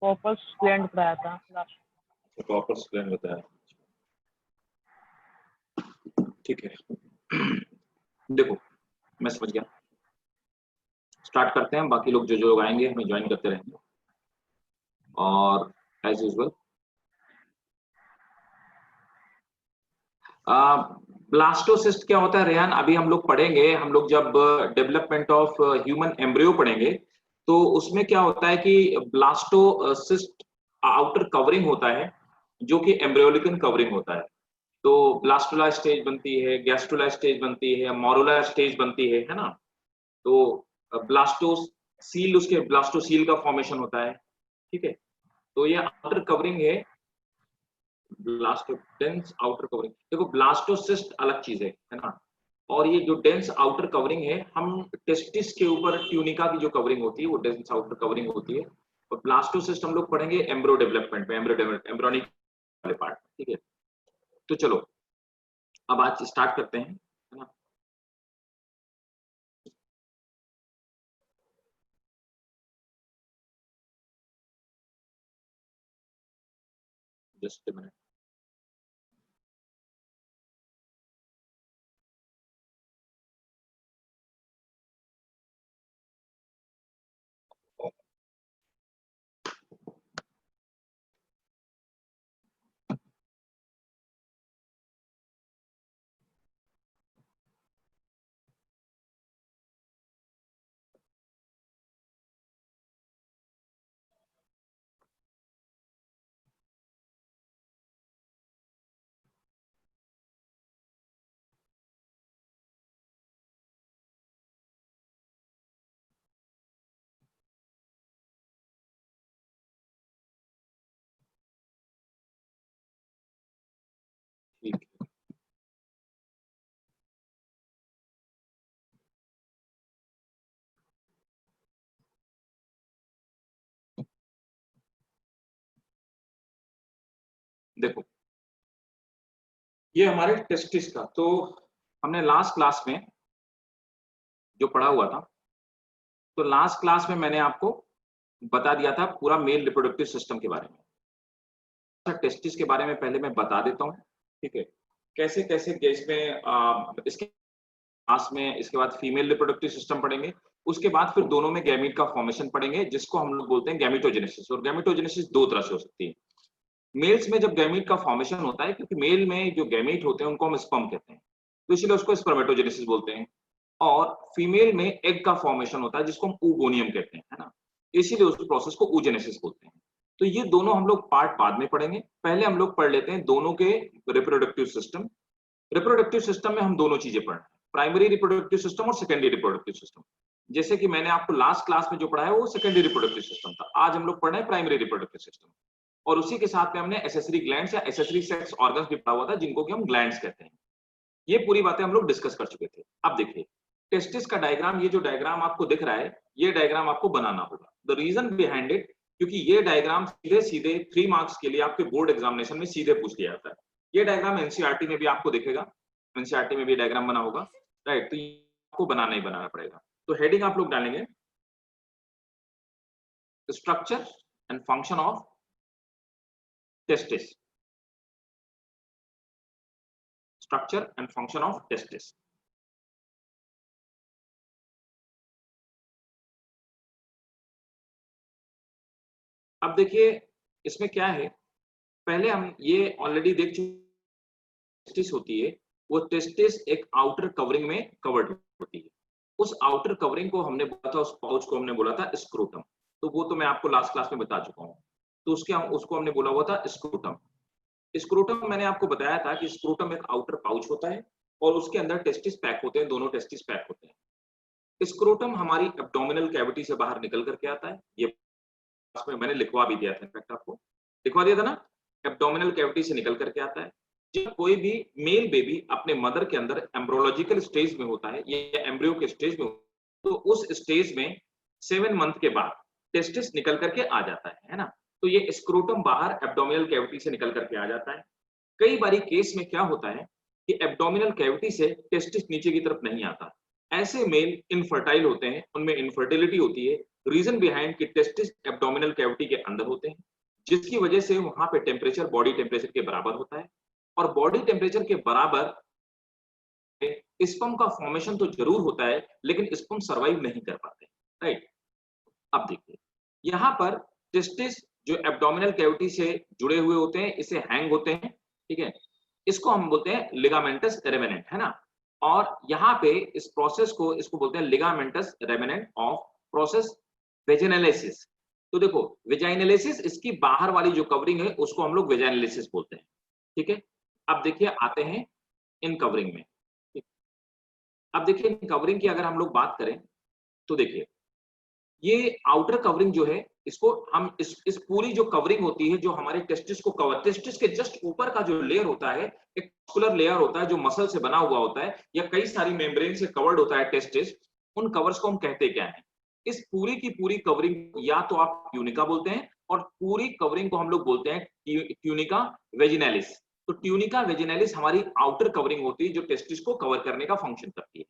Corpus gland पढ़ाया था last. Corpus gland बताया, ठीक है। देखो मैं समझ गया, स्टार्ट करते हैं। बाकी लोग जो जो आएंगे हमें ज्वाइन करते रहेंगे और एज यूजुअल ब्लास्टोसिस्ट क्या होता है रेहान, अभी हम लोग पढ़ेंगे। हम लोग जब डेवलपमेंट ऑफ ह्यूमन एम्ब्रियो पढ़ेंगे तो उसमें क्या होता है कि ब्लास्टोसिस्ट आउटर कवरिंग होता है जो कि एम्ब्रियोलिकन कवरिंग होता है। तो ब्लास्टुला स्टेज बनती है, गैस्ट्रुला स्टेज बनती है, मोरुला स्टेज बनती है ना। तो ब्लास्टोसील, उसके ब्लास्टोसील का फॉर्मेशन होता है, ठीक है। तो ये आउटर कवरिंग है, डेंस आउटर कवरिंग। देखो ब्लास्टोसिस्ट अलग चीज है ना, और ये जो डेंस आउटर कवरिंग है, हम टेस्टिस के ऊपर ट्यूनिका की जो कवरिंग होती है वो डेंस आउटर कवरिंग होती है। और ब्लास्टोसिस्ट हम लोग पढ़ेंगे एम्ब्रियो डेवलपमेंट में, एम्ब्रियोनिक वाले पार्ट, ठीक है। तो चलो अब आज स्टार्ट करते हैं, है ना। Just a minute. ठीक है, देखो ये हमारे टेस्टिस का, तो हमने लास्ट क्लास में जो पढ़ा हुआ था, तो लास्ट क्लास में मैंने आपको बता दिया था पूरा मेल रिप्रोडक्टिव सिस्टम के बारे में। टेस्टिस के बारे में पहले मैं बता देता हूँ, ठीक है। कैसे कैसे इसमें इसके क्लास में, इसके बाद फीमेल रिप्रोडक्टिव सिस्टम पढ़ेंगे, उसके बाद फिर दोनों में गैमीट का फॉर्मेशन पढ़ेंगे, जिसको हम लोग बोलते हैं गैमीटोजेनेसिस। और गैमीटोजेनेसिस दो तरह से हो सकती है। मेल्स में जब गैमीट का फॉर्मेशन होता है, क्योंकि मेल में जो गैमीट होते हैं उनको हम स्पर्म कहते हैं, तो इसलिए उसको स्पर्मेटोजेनेसिस बोलते हैं। और फीमेल में एग का फॉर्मेशन होता है जिसको हम oogoनियम कहते हैं, है ना, इसीलिए उस प्रोसेस को oogenesis बोलते हैं। तो ये दोनों हम लोग पार्ट बाद में पढ़ेंगे। पहले हम लोग पढ़ लेते हैं दोनों के रिप्रोडक्टिव सिस्टम। रिप्रोडक्टिव सिस्टम में हम दोनों चीजें पढ़ रहे हैं, प्राइमरी रिप्रोडक्टिव सिस्टम और सेकेंडरी रिप्रोडक्टिव सिस्टम। जैसे कि मैंने आपको लास्ट क्लास में जो पढ़ाया वो सेकेंडरी रिप्रोडक्टिव सिस्टम था, आज हम लोग पढ़ रहे हैं प्राइमरी रिप्रोडक्टिव सिस्टम। और उसी के साथ में हमने एसेसरी ग्लैंड्स या एसेसरी सेक्स ऑर्गन्स भी पढ़ा हुआ था, जिनको कि हम ग्लैंड्स कहते हैं। ये पूरी बातें हम लोग डिस्कस कर चुके थे। अब देखिए टेस्टिस का डायग्राम, ये जो डायग्राम आपको दिख रहा है, ये डायग्राम आपको बनाना होगा। द रीजन बिहाइंड इट, क्योंकि ये डायग्राम सीधे सीधे 3 मार्क्स के लिए आपके बोर्ड एग्जामिनेशन में सीधे पूछ लिया जाता है। ये डायग्राम एनसीईआरटी में भी आपको दिखेगा, एनसीईआरटी में भी डायग्राम बना होगा, राइट। तो आपको बनाना ही बनाना पड़ेगा। तो हेडिंग आप लोग डालेंगे structure and function of testis, structure and function of testis। अब देखिए इसमें क्या है, पहले हम ये ऑलरेडी देख चुके, टेस्टिस होती है, वो टेस्टिस एक आउटर कवरिंग में कवर्ड होती है। उस आउटर कवरिंग को हमने बोला था, उस पाउच को हमने बोला था स्क्रोटम। तो वो तो मैं आपको लास्ट क्लास में बता चुका हूँ। तो उसको हमने बोला हुआ था स्क्रोटम। स्क्रोटम मैंने आपको बताया था कि स्क्रोटम एक आउटर पाउच होता है और उसके अंदर टेस्टिस पैक होते हैं, दोनों टेस्टिस पैक होते हैं। स्क्रोटम हमारी एब्डोमिनल कैविटी से बाहर निकल करके आता है, ये में मैंने लिखवा भी दिया था, इनफैक्ट आपको लिखवा दिया था ना, एब्डोमिनल कैविटी से निकल करके आता है। जब कोई भी मेल बेबी अपने मदर के अंदर एम्ब्रियोलॉजिकल स्टेज में होता है, ये एम्ब्रियो के स्टेज में, तो उस स्टेज में 7 मंथ के बाद टेस्टिस निकल करके आ जाता है ना। तो ये स्क्रोटम बाहर एब्डोमिनल कैविटी से निकल करके आ जाता है। कई बारी केस में क्या होता है कि एब्डोमिनल कैविटी से टेस्टिस नीचे की तरफ नहीं आता, ऐसे मेल इनफर्टाइल होते हैं, उनमें इनफर्टिलिटी होती है, रीजन बिहाइंड कि टेस्टिस एब्डोमिनल कैविटी के अंदर होते हैं, जिसकी वजह से वहां पे टेम्परेचर बॉडी टेम्परेचर के बराबर होता है, और बॉडी टेम्परेचर के बराबर स्पर्म का फॉर्मेशन तो जरूर होता है, लेकिन स्पर्म सर्वाइव नहीं कर पाते, राइट। अब देखिए यहाँ पर टेस्टिस जो एब्डोमिनल कैविटी से जुड़े हुए होते हैं, इसे हैंग होते हैं, ठीक है, इसको हम बोलते हैं लिगामेंटस रेमिनेंट, है ना। और यहाँ पे इस प्रोसेस को इसको बोलते हैं लिगामेंटस रेमिनेंट ऑफ प्रोसेस वेजिनेलिसिस। तो देखो वेजाइनेलिसिस, इसकी बाहर वाली जो कवरिंग है उसको हम लोग वेजाइनेलिसिस बोलते हैं, ठीक है। अब देखिए आते हैं इन कवरिंग में। अब देखिए इन कवरिंग की अगर हम लोग बात करें तो देखिए ये आउटर कवरिंग जो है, इसको हम इस पूरी जो कवरिंग होती है जो हमारे टेस्टिस को कवर, टेस्टिस के जस्ट ऊपर का जो लेयर होता है, एक मस्कुलर लेयर होता है जो मसल से बना हुआ होता है या कई सारी मेम्ब्रेन से कवर्ड होता है टेस्टिस, उन कवर्स को हम कहते क्या है। इस पूरी की पूरी कवरिंग या तो आप ट्यूनिका बोलते हैं, और पूरी कवरिंग को हम लोग बोलते हैं ट्यूनिका वेजिनालिस। तो ट्यूनिका वेजिनालिस हमारी आउटर कवरिंग होती है जो टेस्टिस को कवर करने का फंक्शन करती है।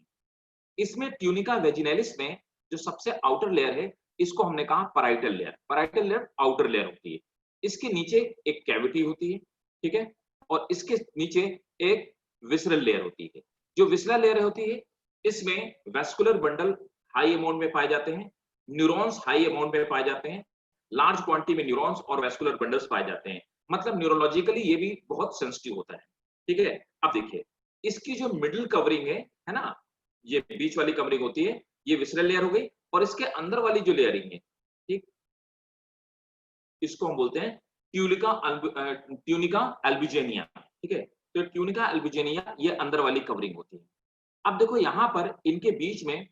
इसमें ट्यूनिका वेजिनालिस में जो सबसे आउटर लेयर है, इसको हमने कहा parietal layer. Parietal layer outer layer होती है, इसके नीचे एक कैविटी होती है, ठीक है, और इसके नीचे एक विसरल लेयर होती है। जो विसरल लेयर होती है, इसमें वैस्कुलर बंडल हाई अमाउंट में पाए जाते हैं, न्यूरॉन्स हाई अमाउंट में पाए जाते हैं, लार्ज क्वांटिटी में न्यूरॉन्स और वैस्कुलर बंडल्स पाए जाते हैं। मतलब न्यूरोलॉजिकली ये भी बहुत सेंसिटिव होता है, ठीक है। अब देखिए इसकी जो मिडिल कवरिंग है ना, ये बीच वाली कवरिंग होती है, ये विसरल लेयर हो गई, और इसके अंदर वाली जो लेयरिंग है, ठीक, इसको हम बोलते हैं ट्यूनिका एल्बुजिनिया, ठीक है। तो ट्यूनिका एल्बुजिनिया ये अंदर वाली कवरिंग होती है। अब देखो यहाँ पर इनके बीच में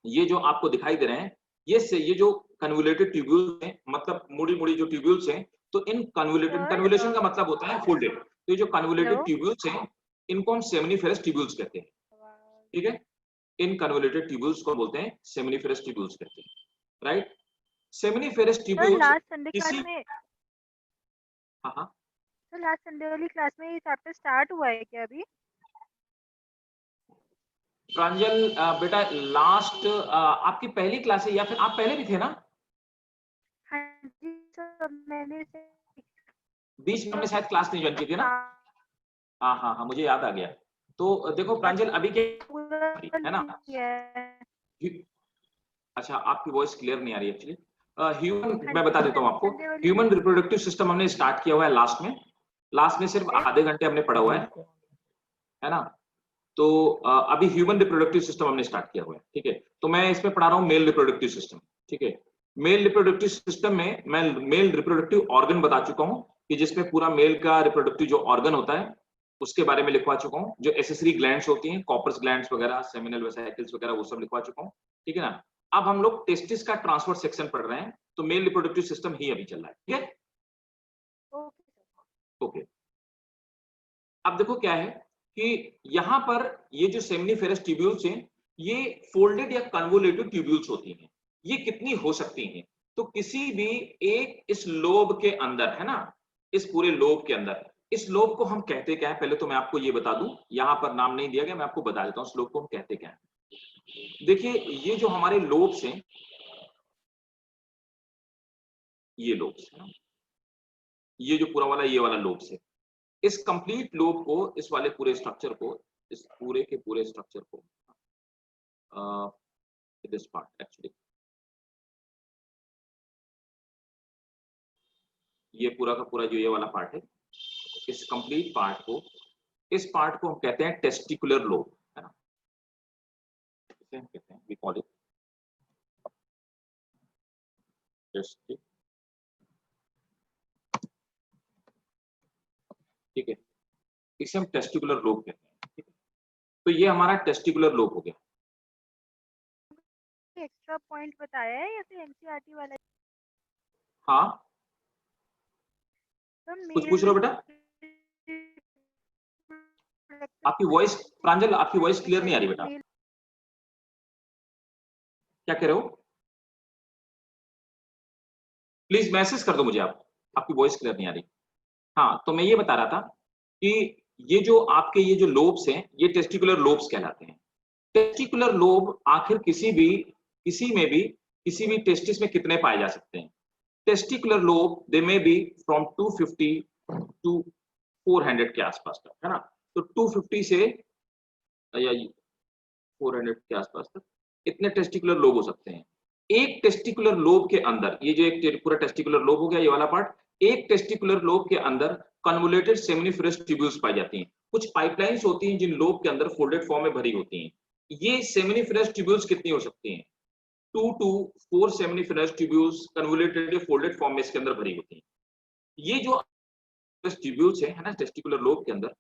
ये जो आपको दिखाई दे रहे हैं, ये जो कन्वोल्यूटेड ट्यूब्यूल्स हैं, मतलब मुड़ी मुड़ी जो ट्यूब्यूल्स हैं, तो इन कन्वोल्यूटेड, कन्वोल्यूशन का मतलब होता है फोल्डेड, तो ये जो कन्वोल्यूटेड ट्यूब्यूल्स हैं इनको हम सेमिनिफेरस ट्यूब्यूल्स कहते हैं, ठीक है। इन कन्वोल्यूटेड ट्यूब्यूल्स को बोलते हैं सेमिनिफेरस ट्यूब्यूल्स कहते हैं, right. Seminiferous tubules last Sunday class किसी, में, हाँ तो लास्ट संडे वाली क्लास में ये चैप्टर स्टार्ट हुआ है क्या अभी? प्रांजल बेटा लास्ट आपकी पहली क्लास है या फिर आप पहले भी थे ना? हाँ जी सर, मैंने बीच में हमने शायद क्लास नहीं ज्वाइन की थी ना? हाँ हाँ हाँ, मुझे याद आ गया। तो देखो प्रांजल अभी के है ना, अच्छा आपकी वॉइस क्लियर नहीं आ रही एक्चुअली। ह्यूमन, मैं बता देता हूँ आपको, ह्यूमन रिप्रोडक्टिव सिस्टम हमने स्टार्ट किया हुआ है लास्ट में सिर्फ आधे घंटे हमने पढ़ा हुआ है ना। तो अभी ह्यूमन रिप्रोडक्टिव सिस्टम हमने स्टार्ट किया हुआ है, ठीक है। तो मैं इसमें पढ़ा रहा हूँ मेल रिप्रोडक्टिव सिस्टम, ठीक है। मेल रिप्रोडक्टिव सिस्टम में मैं मेल रिप्रोडक्टिव ऑर्गन बता चुका हूँ कि जिसमें पूरा मेल का रिप्रोडक्टिव जो ऑर्गन होता है उसके बारे में लिखवा चुका हूँ। जो एसेसरी ग्लैंड्स होती हैं, कॉपर्स ग्लैंड्स वगैरह, सेमिनल वेसिकल्स वगैरह, वो सब लिखवा चुका हूँ, ठीक है ना। अब हम लोग टेस्टिस का ट्रांसफर सेक्शन पढ़ रहे हैं, तो मेल रिप्रोडक्टिव सिस्टम ही अभी चल रहा है, ठीक है। ओके, अब देखो क्या है कि यहाँ पर ये जो सेमिनिफेरस ट्यूब्यूल्स हैं, ये फोल्डेड या कन्वोल्यूटेड ट्यूब्यूल्स होती हैं। ये कितनी हो सकती हैं? तो किसी भी एक इस लोब के अंदर, है ना, इस पूरे लोब के अंदर, इस लोब को हम कहते क्या है, पहले तो मैं आपको ये बता दूं, यहाँ पर नाम नहीं दिया गया, मैं आपको बता देता हूँ इस लोब को हम कहते क्या है। देखिए ये जो हमारे लोब्स हैं, ये लोब्स है ना, ये जो पूरा वाला ये वाला लोब्स है, इस कंप्लीट लोब को, इस वाले पूरे स्ट्रक्चर को, इस पूरे के पूरे स्ट्रक्चर को, दिस पार्ट एक्चुअली, ये पूरा का पूरा जो ये वाला पार्ट है, इस कंप्लीट पार्ट को, इस पार्ट को हम कहते हैं टेस्टिकुलर लोब, है ना, इसे हम कहते हैं, वी कॉल इट टेस्टिकुलर, ठीक है, इसे हम टेस्टिकुलर लोब कहते हैं, ठीक है। तो ये हमारा टेस्टिकुलर लोब हो गया। एक्स्ट्रा पॉइंट बताया है या फिर एनसीईआरटी वाला? हाँ, कुछ पूछ रहे हो बेटा? आपकी वॉइस प्रांजल, आपकी वॉइस क्लियर नहीं आ रही बेटा, क्या कह रहे हो? प्लीज मैसेज कर दो मुझे, आपकी वॉइस क्लियर नहीं आ रही। हाँ, तो मैं ये बता रहा था कि ये जो आपके ये जो लोब्स हैं, ये टेस्टिकुलर लोब्स कहलाते हैं। टेस्टिकुलर लोब आखिर किसी में भी किसी भी टेस्टिस में कितने पाए जा सकते हैं? Testicular lobe they may be from 250 to 400 के आसपास तक, है ना? तो 250 से या 400 के आसपास तक इतने टेस्टिकुलर लोब हो सकते हैं। एक टेस्टिकुलर लोब के अंदर, ये जो एक पूरा टेस्टिकुलर लोब हो गया ये वाला पार्ट, एक टेस्टिकुलर लोब के अंदर कन्वोल्यूटेड सेमिनिफरस ट्यूब्यूल्स पाई जाती हैं। कुछ पाइपलाइंस होती हैं जिन लोब के अंदर फोल्डेड फॉर्म में भरी होती हैं। ये सेमिनिफरस ट्यूब्यूल्स कितनी हो सकती हैं? 2 to 4 seminiferous tubules convoluted folded form में इसके अंदर भरी होती हैं। ये जो ट्यूब्यूल्स है ना, टेस्टिकुलर लोब के अंदर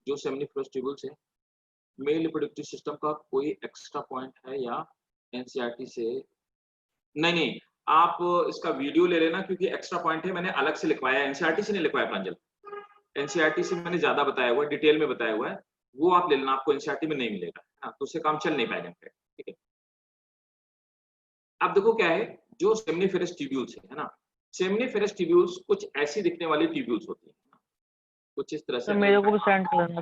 जो सेमिनिफरस ट्यूब्यूल्स है, मेल रिप्रोडक्टिव सिस्टम का कोई एक्स्ट्रा पॉइंट है या एनसीईआरटी से? नहीं, आप इसका वीडियो ले लेना क्योंकि एक्स्ट्रा पॉइंट है, मैंने अलग से लिखवाया है, एनसीईआरटी से नहीं लिखवाया प्रांजल। एनसीईआरटी से मैंने ज्यादा बताया हुआ है, डिटेल में बताया हुआ है, वो आप ले लेना, आपको एनसीईआरटी में नहीं मिलेगा, है ना? तो उससे काम चल नहीं पाएगा, ठीक है? अब देखो क्या है, जो सेमिनिफेरस ट्यूब्यूल्स है ना, सेमिनिफेरस ट्यूब्यूल्स कुछ ऐसी दिखने वाली ट्यूब्यूल्स होती है, कुछ इस तरह से। सर मेरे को भी सेंड कर देना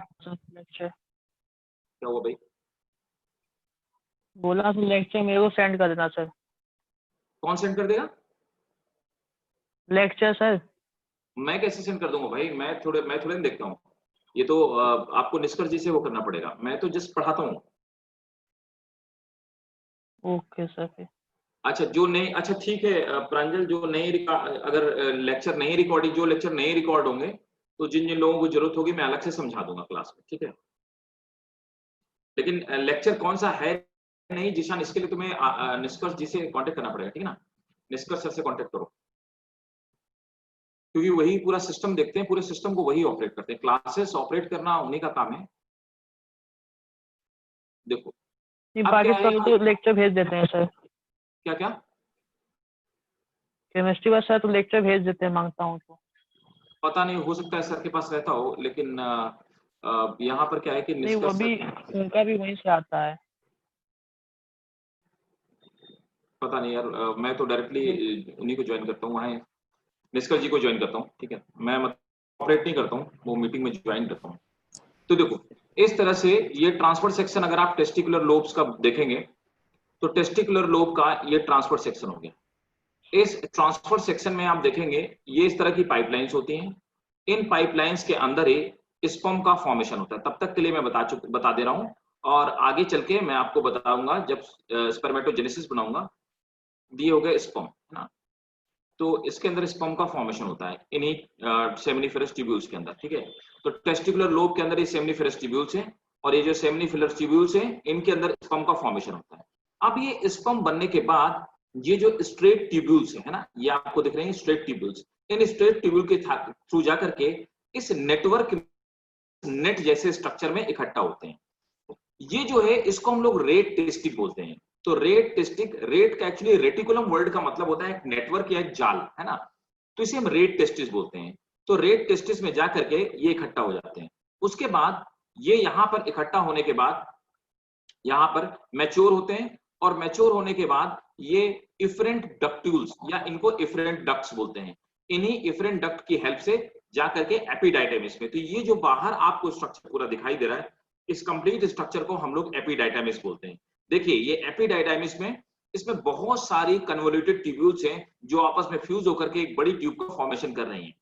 लेक्चर। क्या हुआ भाई? बोला तो लेक्चर मेरे को सेंड कर देना सर। कौन सेंड कर देगा? Lecture sir. मैं कैसे सेंड कर दूंगा भाई? मैं थोड़े नहीं देखता हूँ ये तो। आपको निष्कर्ष जी से वो करना पड़ेगा, मैं तो जस्ट पढ़ाता हूँ। ओके सर फिर। अच्छा जो नहीं, अच्छा ठीक है प्रांजल, जो नहीं अगर लेक्चर नहीं रिकॉर्डिंग, जो लेक्चर नहीं रिकॉर्ड होंगे तो जिन जिन लोगों को जरूरत होगी मैं अलग से समझा दूंगा क्लास में, ठीक है? लेकिन लेक्चर कौन सा है नहीं जिशान, इसके लिए तुम्हें निष्कर्ष जी से कांटेक्ट करना पड़ेगा, ठीक है ना? निष्कर्ष सर से कांटेक्ट करो क्योंकि वही पूरा सिस्टम देखते हैं, पूरे सिस्टम को वही ऑपरेट करते हैं, क्लासेस ऑपरेट करना उन्हीं का काम है। देखो अब बाकी क्या है, सब तो लेक्चर भेज देते हैं सर। क्या क्या? केमिस्ट्री वाला सर तो लेक्चर भेज देते हैं, मांगता हूँ तो। पता नहीं, हो सकता है सर के पास रहता हो, लेकिन यहाँ पर क्या है कि नहीं वो भी, उनका भी वहीं से आता है। पता नहीं यार, मैं तो डायरेक्टली उन्हीं को ज्वाइन करता हूँ, वहाँ निष्कर्ष जी को ज्वाइन करता हूँ, ठीक है? मैं ऑपरेट नहीं करता हूँ, वो मीटिंग में ज्वाइन करता हूँ। तो देखो इस तरह से ये ट्रांसफर सेक्शन अगर आप टेस्टिकुलर लोब्स का देखेंगे तो टेस्टिकुलर लोब का ये ट्रांसफर सेक्शन हो गया। इस ट्रांसफर सेक्शन में आप देखेंगे ये इस तरह की पाइपलाइंस होती हैं, इन पाइपलाइंस के अंदर ही स्पर्म का फॉर्मेशन होता है। तब तक के लिए मैं बता दे रहा हूँ, और आगे चल के मैं आपको बताऊंगा जब स्पर्मेटोजेनेसिस बनाऊंगा। दिए हो गए स्पर्म, है ना? तो इसके अंदर स्पर्म का फॉर्मेशन होता है इन्हीं सेमिनिफेरस ट्यूब्यूल्स के अंदर, ठीक है? तो टेस्टिकुलर लोब के अंदर ये सेमिनिफेरस ट्यूब्यूल्स हैं, और ये जो सेमिनिफेरस ट्यूब्यूल्स हैं इनके अंदर स्पर्म का फॉर्मेशन होता है। अब ये स्पर्म बनने के बाद ये जो स्ट्रेट ट्यूब्यूल्स है ना, ये आपको दिख रहे हैं straight tubules, in straight tubule के थ्रू जाकर के इस नेटवर्क नेट जैसे स्ट्रक्चर में इकट्ठा होते हैं। ये जो है इसको हम लोग रेट टेस्टिक बोलते हैं। तो रेट टेस्टिक, रेट का एक्चुअली रेटिकुलम वर्ड का मतलब होता है एक नेटवर्क या एक जाल, है ना? तो इसे हम रेट टेस्टिस बोलते हैं। तो रेट टेस्टिस में जाकर के ये इकट्ठा हो जाते हैं। उसके बाद ये यहाँ पर इकट्ठा होने के बाद यहाँ पर मैच्योर होते हैं, और मैच्योर होने के बाद ये इफरेंट डक्ट्यूल्स या इनको इफरेंट डक्ट्स बोलते हैं, इन्हीं इफरेंट डक्ट की हेल्प से जाकर के एपिडाइडेमिस में, तो ये जो बाहर आपको स्ट्रक्चर पूरा दिखाई दे रहा है, इस कंप्लीट स्ट्रक्चर को हम लोग एपिडाइडेमिस बोलते हैं। देखिए ये एपिडाइडेमिस में इसमें बहुत सारी कन्वोल्यूटेड ट्यूब्यूल्स हैं जो आपस में फ्यूज होकर के एक बड़ी ट्यूब का फॉर्मेशन कर रही हैं।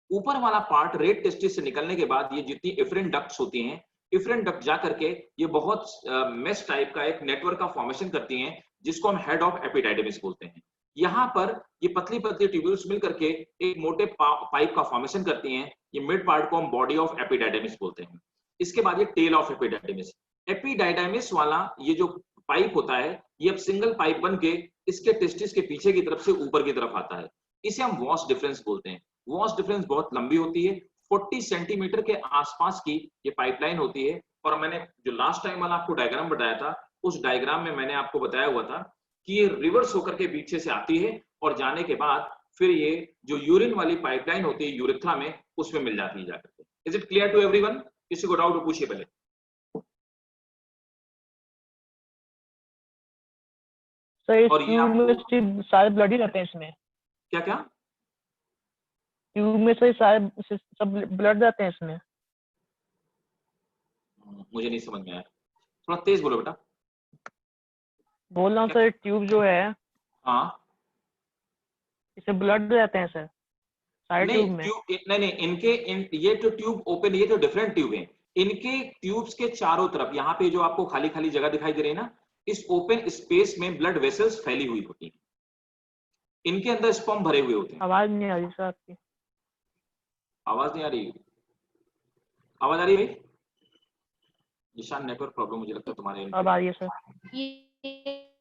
ऊपर वाला पार्ट रेट टेस्टिस से निकलने के बाद ये जितनी इफरेंट डक्ट्स होती हैं, इफरेंट डक्ट जा करके ये बहुत मेश टाइप का एक नेटवर्क का फॉर्मेशन करती हैं, जिसको हम हेड ऑफ एपिडाइडेमिस बोलते हैं। यहाँ पर ये पतली पतली ट्यूब्यूल्स मिल करके एक मोटे पाइप का फॉर्मेशन करती हैं। ये मिड पार्ट को हम बॉडी ऑफ एपिडाइडेमिस बोलते हैं। इसके बाद ये टेल ऑफ एपिडाइडेमिस। एपिडाइडेमिस वाला ये जो पाइप होता है, ये अब सिंगल पाइप बन के इसके टेस्टिस के पीछे की तरफ से ऊपर की तरफ आता है। इसे हम वॉस डिफरेंस बोलते हैं। वॉस डिफरेंस बहुत लंबी होती है, 40 सेंटीमीटर के आसपास की ये पाइपलाइन होती है। और मैंने जो लास्ट टाइम वाला आपको डायग्राम बताया था, उस डायग्राम में मैंने आपको बताया हुआ था कि ये रिवर्स होकर के पीछे से आती है, और जाने के बाद फिर ये जो यूरिन वाली पाइपलाइन होती है यूरेथ्रा में, उसमें मिल जाती है जाकर के। Is it clear to everyone? किसी को डाउट पूछिए पहले। सर इस और ये ट्यूब में सिर्फ सारे ब्लड ही रहते हैं इसमें? क्या क्या? ट्यूब में से सारे सब ब्लड रहते हैं इसमें? मुझे नहीं समझ में आया, थोड़ा तेज बोलो बेटा। बोल रहा हूँ सर ट्यूब जो है हाँ इससे ब्लड रहते हैं सर साइड नहीं, ट्यूब में। नहीं ये तो ट्यूब ओपन, ये तो डिफरेंट ट्यूब है। इनके ट्यूब्स के चारों तरफ यहाँ पे जो आपको खाली खाली जगह दिखाई दे रही है ना, इस ओपन स्पेस में ब्लड वेसल्स फैली हुई होती हैं, इनके अंदर स्पर्म भरे हुए होते हैं। आवाज नहीं आ रही सर आपकी। आवाज नहीं आ रही? आवाज आ रही है भाई? निशान नेटवर्क प्रॉब्लम मुझे लगता है तुम्हारे end अब पे। आ रही है सर।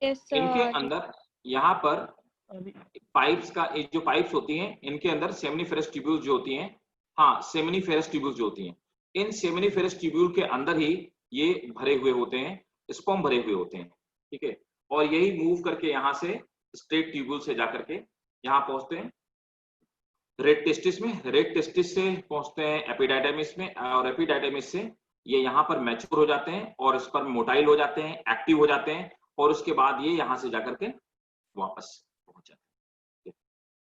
यस इनके अंदर यहाँ पर अभी पाइप्स का, जो पाइप्स होती हैं इनके अंदर सेमिनिफेरस ट्यूब्यूल जो होती हैं, हाँ सेमिनिफेरस ट्यूब्यूल जो होती हैं, इन सेमिनिफेरस ट्यूब्यूल के अंदर ही ये भरे हुए होते हैं, स्पर्म भरे हुए होते हैं, ठीक है। और यही मूव करके यहाँ से स्ट्रेट ट्यूब्यूल से जाकर के यहाँ पहुंचते हैं रेड टेस्टिस में, रेड टेस्टिस से पहुंचते हैं एपिडाइडमिस में, और एपिडाइडमिस से ये यहाँ पर मैच्योर हो जाते हैं और इस पर मोटाइल हो जाते हैं, एक्टिव हो जाते हैं, और उसके बाद ये यहाँ से जाकर के वापस पहुंच जाते हैं।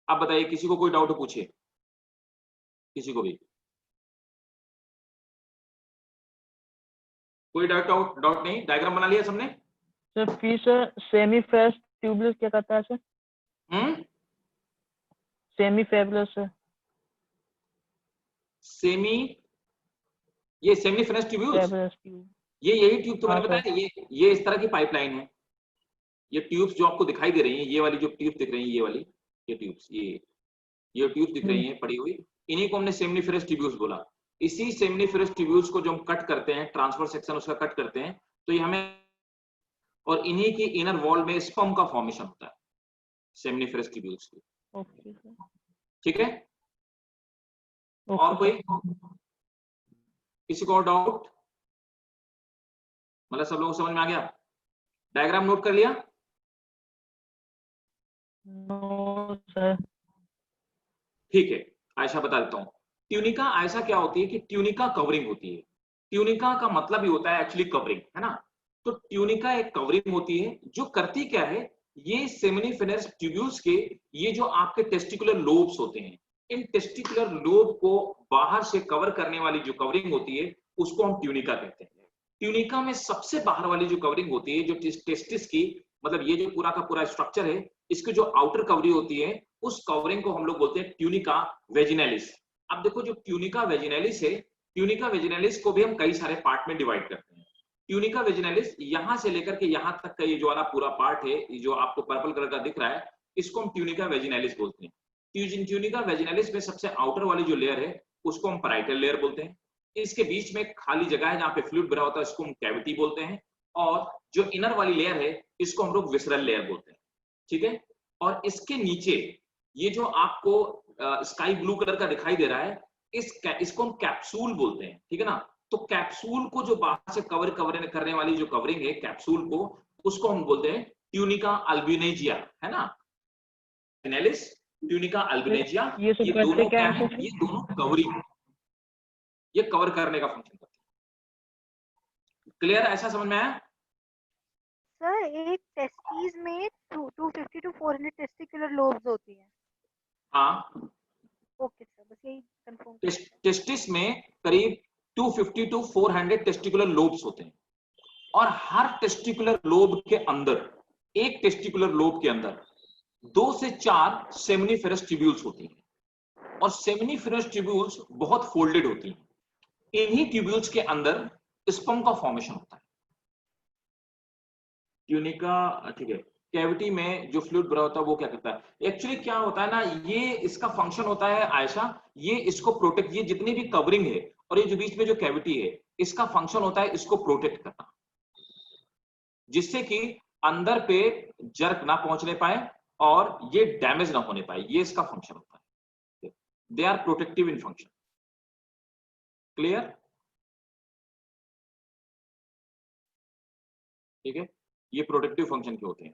अब बताइए किसी को कोई डाउट पूछिए, किसी को भी कोई डाउट नहीं? डायग्राम बना लिया सबने? सर फिर सर सेमीफेरस ट्यूबुलस क्या करता है सर? सेमीफेरस सर। ये सेमिनिफेरस ट्यूब्यूल्स, फेबुलस ट्यूब। ये यही ट्यूब तो मैंने हाँ, बताया, ये इस तरह की पाइपलाइन है। ये ट्यूब्स जो आपको दिखाई दे रही हैं, ये वाली जो ट्यूब दिख रही है, ये वाली ये ट्यूब्स, ये ट्यूब दिख रही हैं पड़ी हुई, इन्हीं को हमने सेमिनिफेरस ट्यूब्यूल्स बोला। इसी सेमिनिफेरस ट्यूब्यूल्स को जो हम कट करते हैं, ट्रांसफर सेक्शन उसका कट करते हैं, तो ये हमें, और इन्हीं की इनर वॉल में स्पर्म का फॉर्मेशन होता है सेमिनिफेरस ट्यूब्यूल्स की। Okay sir. ठीक है, ओके और कोई सर। किसी को और डाउट? मतलब सब लोगों को समझ में आ गया? डायग्राम नोट कर लिया? No sir. ठीक है, आयशा बता देता हूं। ट्यूनिका आयशा क्या होती है कि ट्यूनिका कवरिंग होती है। ट्यूनिका का मतलब ही होता है एक्चुअली कवरिंग, है ना। तो ट्यूनिका एक कवरिंग होती है जो करती क्या है, ये सेमिनिफेरस ट्यूब्यूल्स के ये जो आपके टेस्टिकुलर लोब्स होते हैं, इन टेस्टिकुलर लोब को बाहर से कवर करने वाली जो कवरिंग होती है उसको हम ट्यूनिका कहते हैं। ट्यूनिका में सबसे बाहर वाली जो कवरिंग होती है, जो टेस्टिस की, मतलब ये जो पूरा का पूरा स्ट्रक्चर है, इसकी जो आउटर कवरिंग होती है, उस कवरिंग को हम लोग बोलते हैं ट्यूनिका वेजिनैलिस। अब देखो जो ट्यूनिका वेजिनैलिस है, ट्यूनिका वेजिनैलिस को भी हम कई सारे पार्ट में डिवाइड करते हैं। ट्यूनिका वेजिनैलिस यहां से लेकर के यहां तक का ये जो वाला पूरा पार्ट है, ये जो आपको पर्पल कलर का दिख रहा है, इसको हम ट्यूनिका वेजिनैलिस बोलते हैं। ट्यूनिका वेजिनैलिस में सबसे आउटर वाली जो लेयर है उसको हम पैराइटल लेयर बोलते हैं। इसके बीच में खाली जगह है जहां पे फ्लूइड भरा होता है, इसको हम कैविटी बोलते हैं। और जो इनर वाली लेयर है इसको हम लोग विसरल लेयर बोलते हैं, ठीक है। और इसके नीचे ये जो आपको स्काई ब्लू कलर का दिखाई दे रहा है, इसको हम कैप्सूल बोलते हैं, ठीक है ना। तो कैप्सूल को जो बाहर से कवर करने वाली जो कवरिंग है कैप्सूल को, उसको हम बोलते हैं ट्यूनिका अल्बिनेजिया, है ना। वेजिनैलिस, ट्यूनिका अल्बिनेजिया, ये सब ये करते दोनों क्या क्या है है, सर? ये दोनों कवरिंग, ये कवर करने का फंक्शन करते हैं। क्लियर, ऐसा समझ में आया? सर एक टेस्टिस में 250 to 400 टेस्टिकुलर लोब्स होती हैं। हाँ, ओके सर, बस यही कंफर्म। टेस्टिस में करीब 250 टू 400 टेस्टिकुलर लोब्स होते हैं, और हर टेस्टिकुलर लोब के अंदर, एक टेस्टिकुलर लोब के अंदर 2 से 4 सेमिनिफेरस ट्यूब्यूल्स होती हैं, और सेमिनिफेरस ट्यूब्यूल्स बहुत फोल्डेड होती हैं। इन्हीं ट्यूब्यूल्स के अंदर स्पर्म का फॉर्मेशन होता है। ट्यूनिका, ठीक है, कैविटी में जो फ्लूइड भरा होता है वो क्या करता है, एक्चुअली क्या होता है ना, ये इसका फंक्शन होता है आयशा, ये इसको प्रोटेक्ट, ये जितनी भी कवरिंग है और ये जो बीच में जो कैविटी है, इसका फंक्शन होता है इसको प्रोटेक्ट करना, जिससे कि अंदर पे जर्क ना पहुंचने पाए और ये डैमेज ना होने पाए, ये इसका फंक्शन होता है। They are protective in function. Clear? ठीक है, ये प्रोटेक्टिव फंक्शन के होते हैं।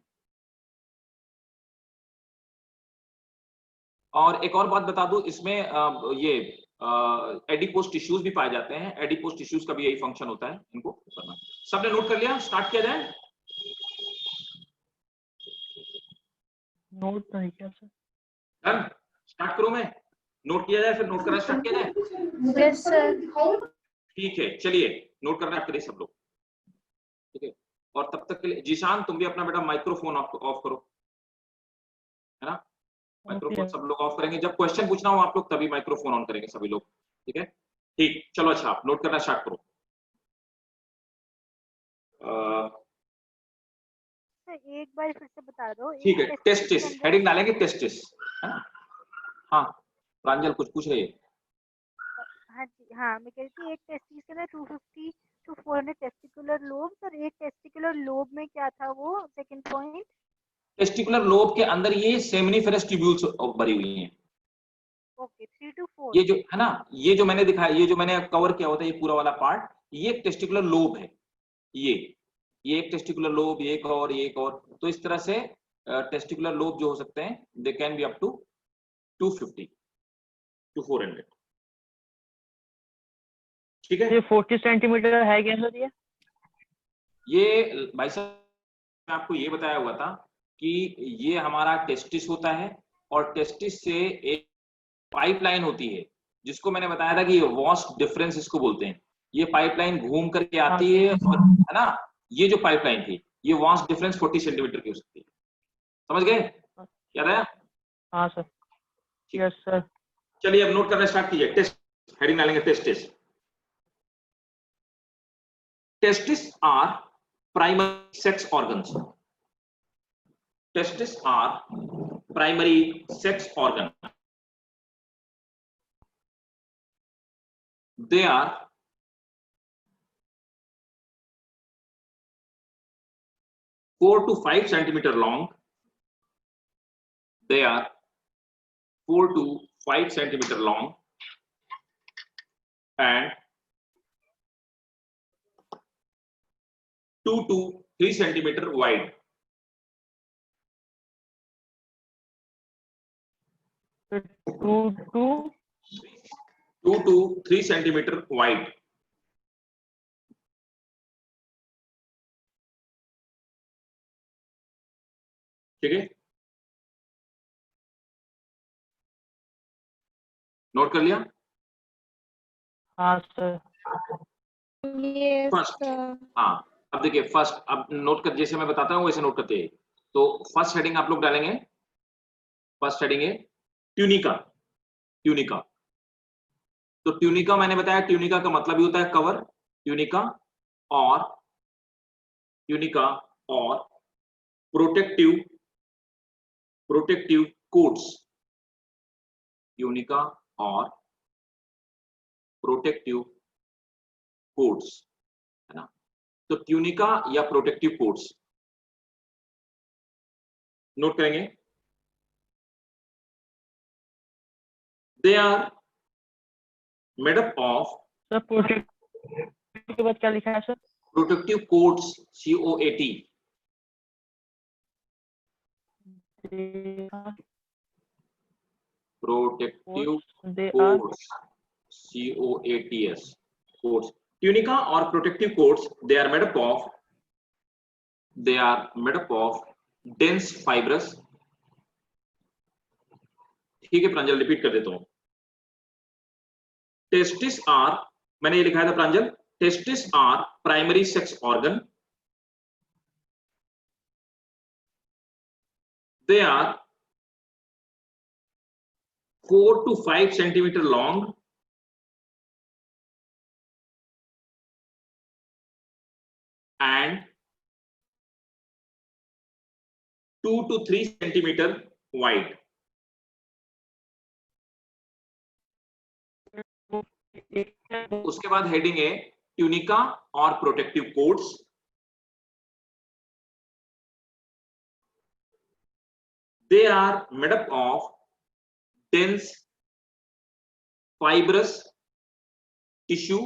और एक और बात बता दूं, इसमें ये एडिपोज टिश्यूज भी पाए जाते हैं। एडिपोज टिश्यूज का भी यही फंक्शन होता है, इनको करना। सबने नोट कर लिया? स्टार्ट किया जाए? नोट नहीं किया सर। डन? स्टार्ट करूं मैं? नोट किया जाए, फिर नोट करना स्टार्ट किया जाए? Yes sir. ठीक है, चलिए नोट करना करिए सब लोग, ठीक है। और तब तक के लिए जीशान, तुम भी अपना बेटा माइक्रोफोन ऑफ करो। है ना। Microphone Okay. सब लोग ऑफ करेंगे, जब क्वेश्चन पूछना हो आप लोग तभी माइक्रोफोन ऑन करेंगे सभी लोग, ठीक है। ठीक, चलो अच्छा आप नोट करना स्टार्ट करो। सर एक बार फिर से बता दो। ठीक है, एक टेस्टिस के अंदर हेडिंग डालेंगे, टेस्टिस, है ना। हाँ प्रांजल कुछ पूछ रही है। हाँ जी, हाँ मैं कह रही थी एक टेस्टिस के अंदर 250 to 400 टेस्टिकुलर लोब्स, और एक टेस्टिकुलर लोब में क्या था वो सेकंड पॉइंट? टेस्टिकुलर लोब के अंदर ये सेमिनिफेरस ट्यूब्यूल्स भरी हुई हैं। Okay, 3 to 4। ये जो है ना, ये जो मैंने दिखाया, ये जो मैंने कवर किया होता है ये पूरा वाला पार्ट, ये एक टेस्टिकुलर लोब है। ये एक टेस्टिकुलर लोब, ये एक और, ये एक और, तो इस तरह से टेस्टिकुलर लोब जो हो सकते हैं they can be up to 250 to 400, ठीक है। ये 40 सेंटीमीटर है क्या सर ये? ये भाई साहब मैं आपको ये बताया हुआ था कि ये हमारा टेस्टिस होता है, और टेस्टिस से एक पाइपलाइन होती है जिसको मैंने बताया था कि वॉस डिफरेंस इसको बोलते हैं। ये पाइपलाइन घूम करके आती है, और है ना, ये जो पाइपलाइन थी ये वॉस डिफरेंस 40 सेंटीमीटर की हो सकती है। समझ गए, याद आया? हाँ सर। Yes sir. चलिए अब नोट करना स्टार्ट कीजिए। टेस्ट हेडिंग डालेंगे, testis. Testis are primary sex organs. Testis are primary sex organ. They are 4 to 5 centimeter long. They are 4 to 5 centimeter long and 2 to 3 centimeter wide. Two 2 to 3 centimeter wide. ठीक है, note कर लिया? हाँ sir. Yes, first, sir. हाँ अब देखिए first, अब note कर, जैसे मैं बताता हूँ वैसे नोट करते हैं। तो फर्स्ट हेडिंग आप लोग डालेंगे, फर्स्ट हेडिंग है ट्यूनिका। ट्यूनिका, तो ट्यूनिका मैंने बताया, ट्यूनिका का मतलब ही होता है कवर। ट्यूनिका और ट्यूनिका और प्रोटेक्टिव कोट्स। ट्यूनिका और प्रोटेक्टिव कोट्स, है ना। तो ट्यूनिका या प्रोटेक्टिव कोट्स नोट करेंगे। They are made up of sir protect के बाद क्या लिखा है sir? Protective coats, COAT। Protective they are coats, COATS coats. Tunica और protective coats they are made up of dense fibrous. ठीक है प्रांजल, रिपीट कर देता हूं। टेस्टिस आर, मैंने ये लिखा था Pranjal, testis are primary sex organ. They are 4 to 5 centimeter long and 2 to 3 centimeter wide. उसके बाद हेडिंग है ट्यूनिका और protective coats. They are made up of dense fibrous tissue.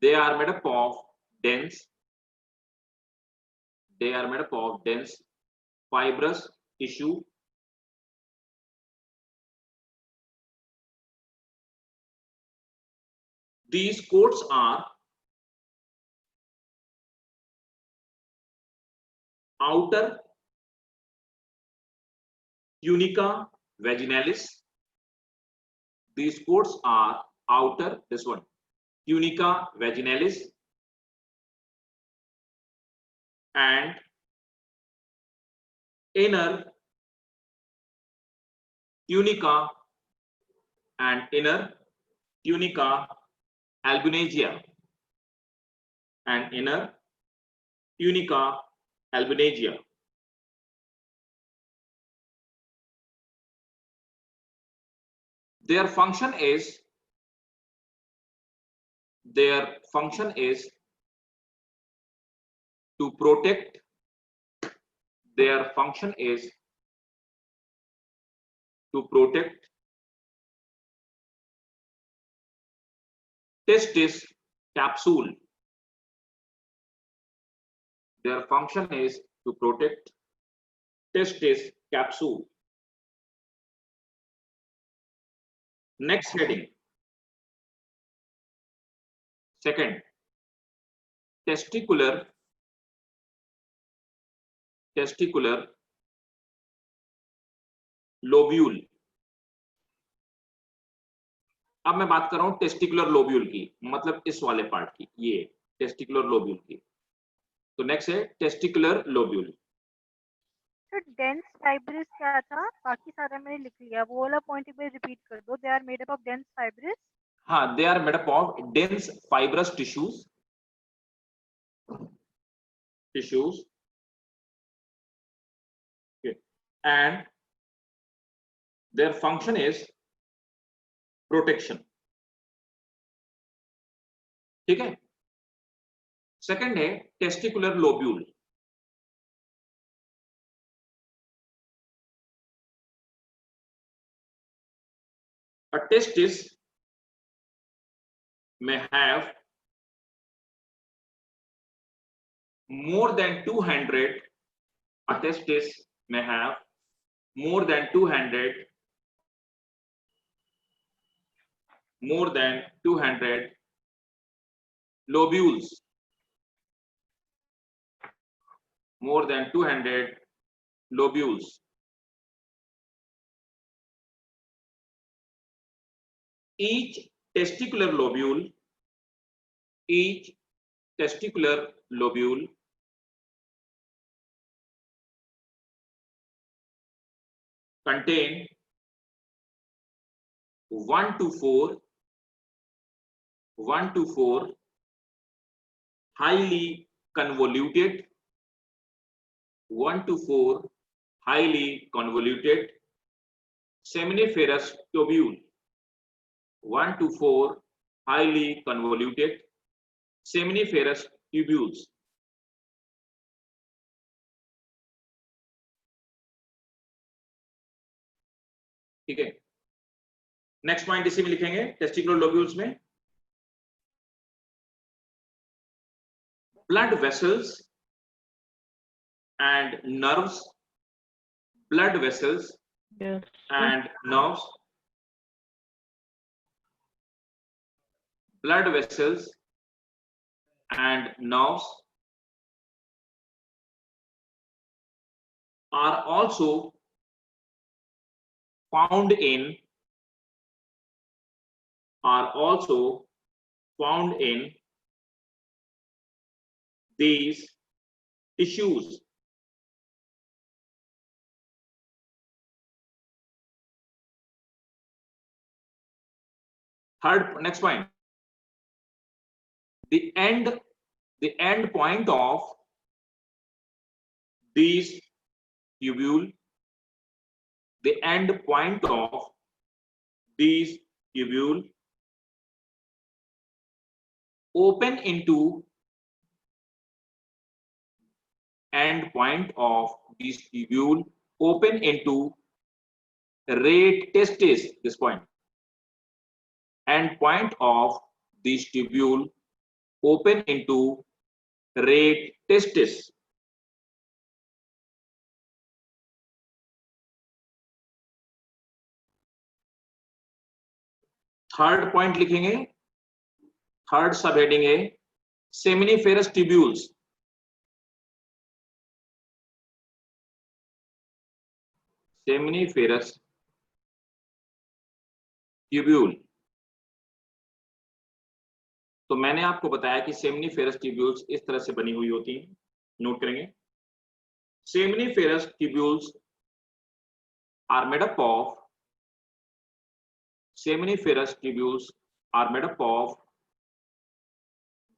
They are made up of dense fibrous tissue. These coats are outer tunica vaginalis. These coats are outer, this one, tunica vaginalis, and inner tunica and inner tunica albuginea and inner tunica albuginea. Their function is to protect. Their function is to protect testis capsule. Their function is to protect testis capsule. Next heading. Second, testicular lobule. अब मैं बात कर रहा हूं testicular lobule की, मतलब इस वाले पार्ट की, ये टेस्टिकुलर लोब्यूल की। तो नेक्स्ट है टेस्टिकुलर लोब्यूल। तो डेंस फाइब्रिस क्या था? बाकी सारा मैंने लिख लिया, वो वाला पॉइंट एक बार रिपीट कर दो। They are made up of dense fibrous. हाँ, they are made up of dense fibrous tissues and their function is protection. ठीक है। सेकंड है testicular lobule. A testis may have more than 200. A testis may have more than 200 lobules. More than 200 lobules. Each testicular lobule contain 1 to 4 highly convoluted seminiferous tubule. 1 to 4 highly convoluted seminiferous tubules. ठीक है। Next point इसी में लिखेंगे testicular lobules में। Blood vessels and nerves, blood vessels Yes. and nerves, blood vessels and nerves are also found in these tissues. Third, next point. The end point of these tubule, open into rete testis. This point, end point of this tubule open into rete testis. Third point लिखेंगे, third सब heading है seminiferous tubules. Seminiferous tubule. तो मैंने आपको बताया कि seminiferous tubules इस तरह से बनी हुई होती हैं, नोट करेंगे। Seminiferous tubules are made up of seminiferous tubules are made up of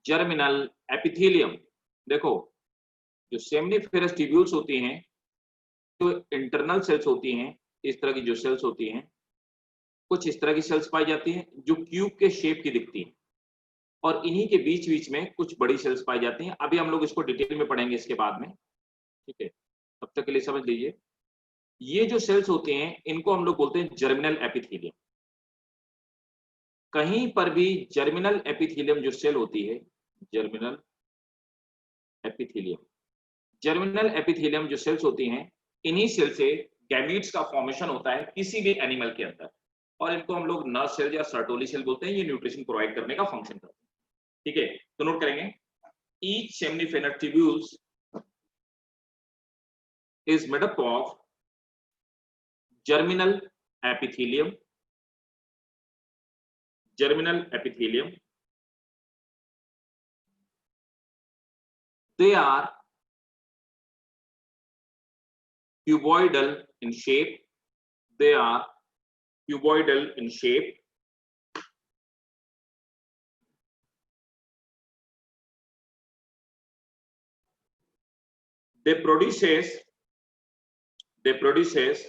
germinal epithelium। देखो जो सेमिनिफेरस ट्यूब्यूल्स होती हैं, जो इंटरनल सेल्स होती हैं, इस तरह की जो सेल्स होती हैं, कुछ इस तरह की सेल्स पाई जाती हैं जो क्यूब के शेप की दिखती हैं, और इन्हीं के बीच बीच में कुछ बड़ी सेल्स पाई जाती हैं। अभी हम लोग इसको डिटेल में पढ़ेंगे इसके बाद में, ठीक है। तब तक के लिए समझ लीजिए, ये जो सेल्स होते हैं इनको हम लोग बोलते हैं जर्मिनल एपिथेलियम। कहीं पर भी जर्मिनल एपिथेलियम जो सेल होती है, जर्मिनल एपिथेलियम, जर्मिनल एपिथेलियम जो सेल्स होती हैं, इन्हीं सेल से गैमीट्स का फॉर्मेशन होता है किसी भी एनिमल के अंदर, और इनको हम लोग नर्व सेल या सर्टोली सेल बोलते हैं। ये न्यूट्रिशन प्रोवाइड करने का फंक्शन करते हैं, ठीक है। तो नोट करेंगे, each seminiferous tubules is made up of germinal epithelium, germinal epithelium. They are cuboidal in shape. They are cuboidal in shape. They produces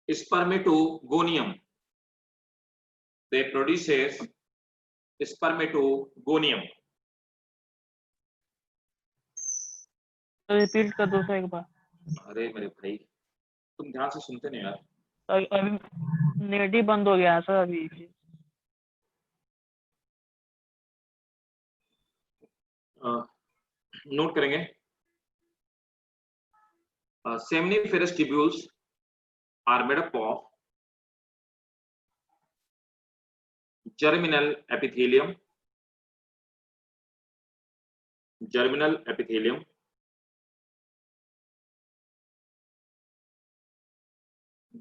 spermatogonium. They produces spermatogonium. Repeat कर दो सर एक बार। अरे मेरे भाई, तुम ध्यान से सुनते नहीं यार। अभी नेगेटिव बंद हो गया सर अभी। नोट करेंगे, seminiferous tubules are made up of germinal epithelium, germinal epithelium.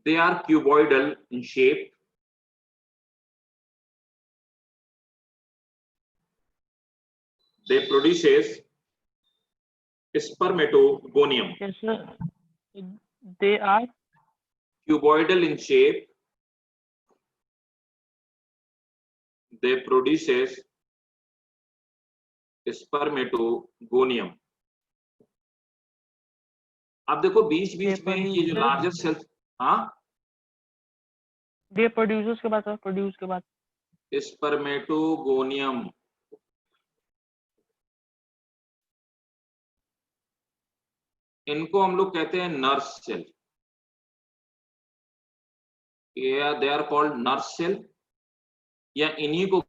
They are cuboidal in shape. They produces spermatogonium. Yes, sir. They are Cuboidal in shape. They produces spermatogonium. अब देखो बीच बीच में ये जो लार्जर सेल्स, हाँ, दे producers के बाद sir, produce के बाद स्पर्मेटोगोनियम। इनको हम लोग कहते हैं नर्व सेल, या they are called nerve cell, या इन्हीं को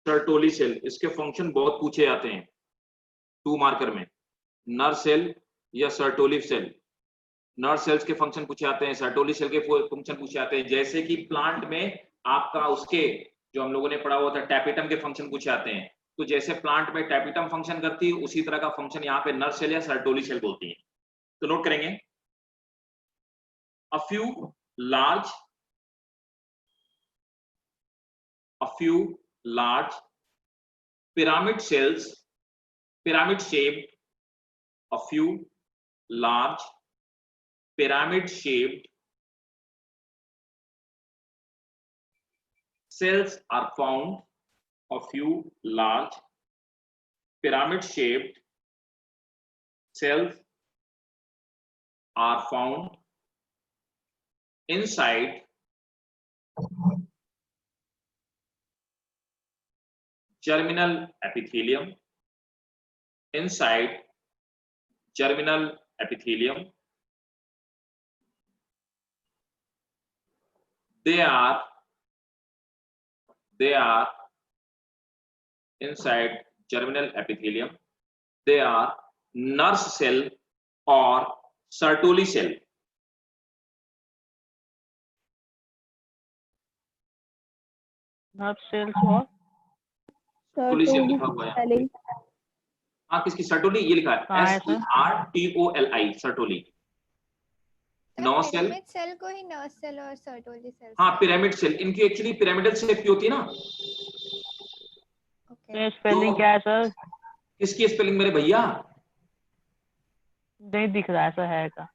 सर्टोली सेल। इसके फंक्शन बहुत पूछे जाते हैं 2 मार्कर में, नर्व सेल या सर्टोली सेल। नर्व सेल्स के फंक्शन पूछे जाते हैं, सर्टोली सेल के फंक्शन पूछे जाते हैं। जैसे कि प्लांट में आपका उसके जो हम लोगों ने पढ़ा हुआ था टैपिटम के फंक्शन पूछे जाते हैं, तो जैसे प्लांट में टैपिटम फंक्शन करती है उसी तरह का फंक्शन यहाँ पे नर्व सेल या सर्टोली सेल बोलती है। तो नोट करेंगे, a few large pyramid cells, pyramid shaped, a few large pyramid shaped cells are found. A few large pyramid shaped cells are found inside germinal epithelium. Inside germinal epithelium, they are inside germinal epithelium, they are nerve cell or Sertoli cell. Nerve cells और Sertoli cell लिखा हुआ है। हाँ, किसकी? Sertoli, ये लिखा है SERTOLI, Sertoli. Nerve cell, pyramid cell को ही नर्व सेल और सर्टोली सेल। हाँ, पिरामिड सेल, इनकी एक्चुअली पिरामिडल शेप की होती है ना। ओके, स्पेलिंग क्या है सर? किसकी स्पेलिंग मेरे भैया? नहीं दिख रहा है सर, है का?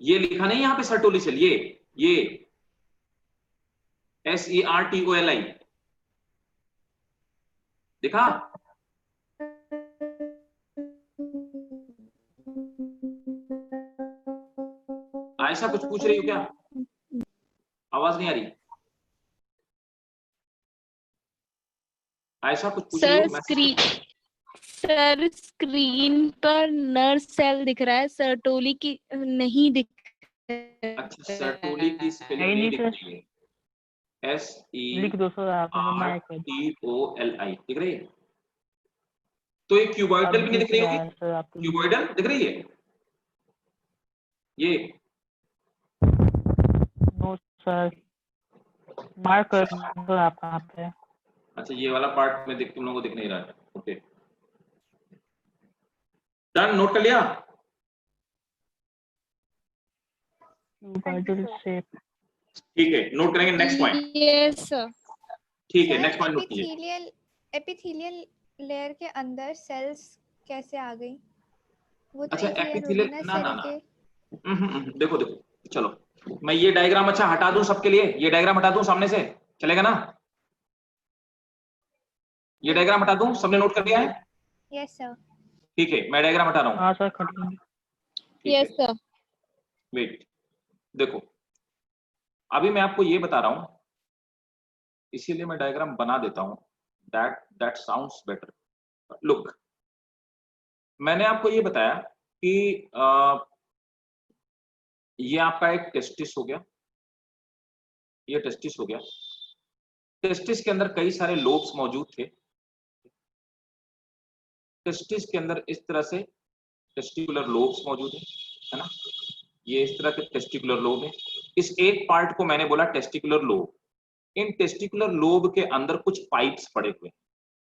ये लिखा नहीं यहाँ पे सर्टोली सेल, ये ये SERTOLI दिखा? आयशा कुछ पूछ रही हो क्या? आवाज नहीं आ रही। आयशा कुछ पूछ रही हो? सर स्क्रीन पर नर्स सेल दिख रहा है, सर्टोली की नहीं दिख अच्छा, सर्टोली की स्पेलिंग नहीं दिख रही है। लिख दो सर आप, मैं कर SERTOLI दिख रही है? तो ये क्यूबॉइडल भी नहीं दिख रही होगी? सर आपको क्यूबॉइडल दिख रही है ये? नो सर, मार्क कर दो आप कहाँ पे। अच्छा, ये वाला पार्ट में तुम लोगों को दिख नहीं रहा है। ओके, डन, नोट कर लिया? Cuboidal shape. ठीक है, नोट करेंगे नेक्स्ट पॉइंट। Yes sir. ठीक है, नेक्स्ट पॉइंट नोट कीजिए। एपिथेलियल लेयर के अंदर सेल्स कैसे आ गई? वो तो अच्छा, एक लेयर होगी एपिथेलियल ना ना सेल के। देखो देखो, चलो मैं ये डायग्राम अच्छा हटा दूं सबके लिए, ये डायग्राम हटा दूं सामने से, चलेगा ना? ये डायग्राम हटा दूं, सबने नोट कर लिया है? Yes sir. ठीक है, मैं डायग्राम हटा रहा हूं। हाँ सर, कर लेंगे। Yes sir. वेट, देखो अभी मैं आपको ये बता रहा हूं, इसीलिए मैं डायग्राम बना देता हूं, दैट साउंड्स बेटर। लुक, मैंने आपको ये बताया कि ये आपका एक टेस्टिस हो गया, ये टेस्टिस हो गया। टेस्टिस के अंदर कई सारे लोब्स मौजूद थे। टेस्टिस के अंदर इस तरह से टेस्टिकुलर लोब्स मौजूद है ना? ये इस तरह के टेस्टिकुलर लोब है। इस एक पार्ट को मैंने बोला टेस्टिकुलर लोब। इन टेस्टिकुलर लोब के अंदर कुछ पाइप्स पड़े हुए हैं,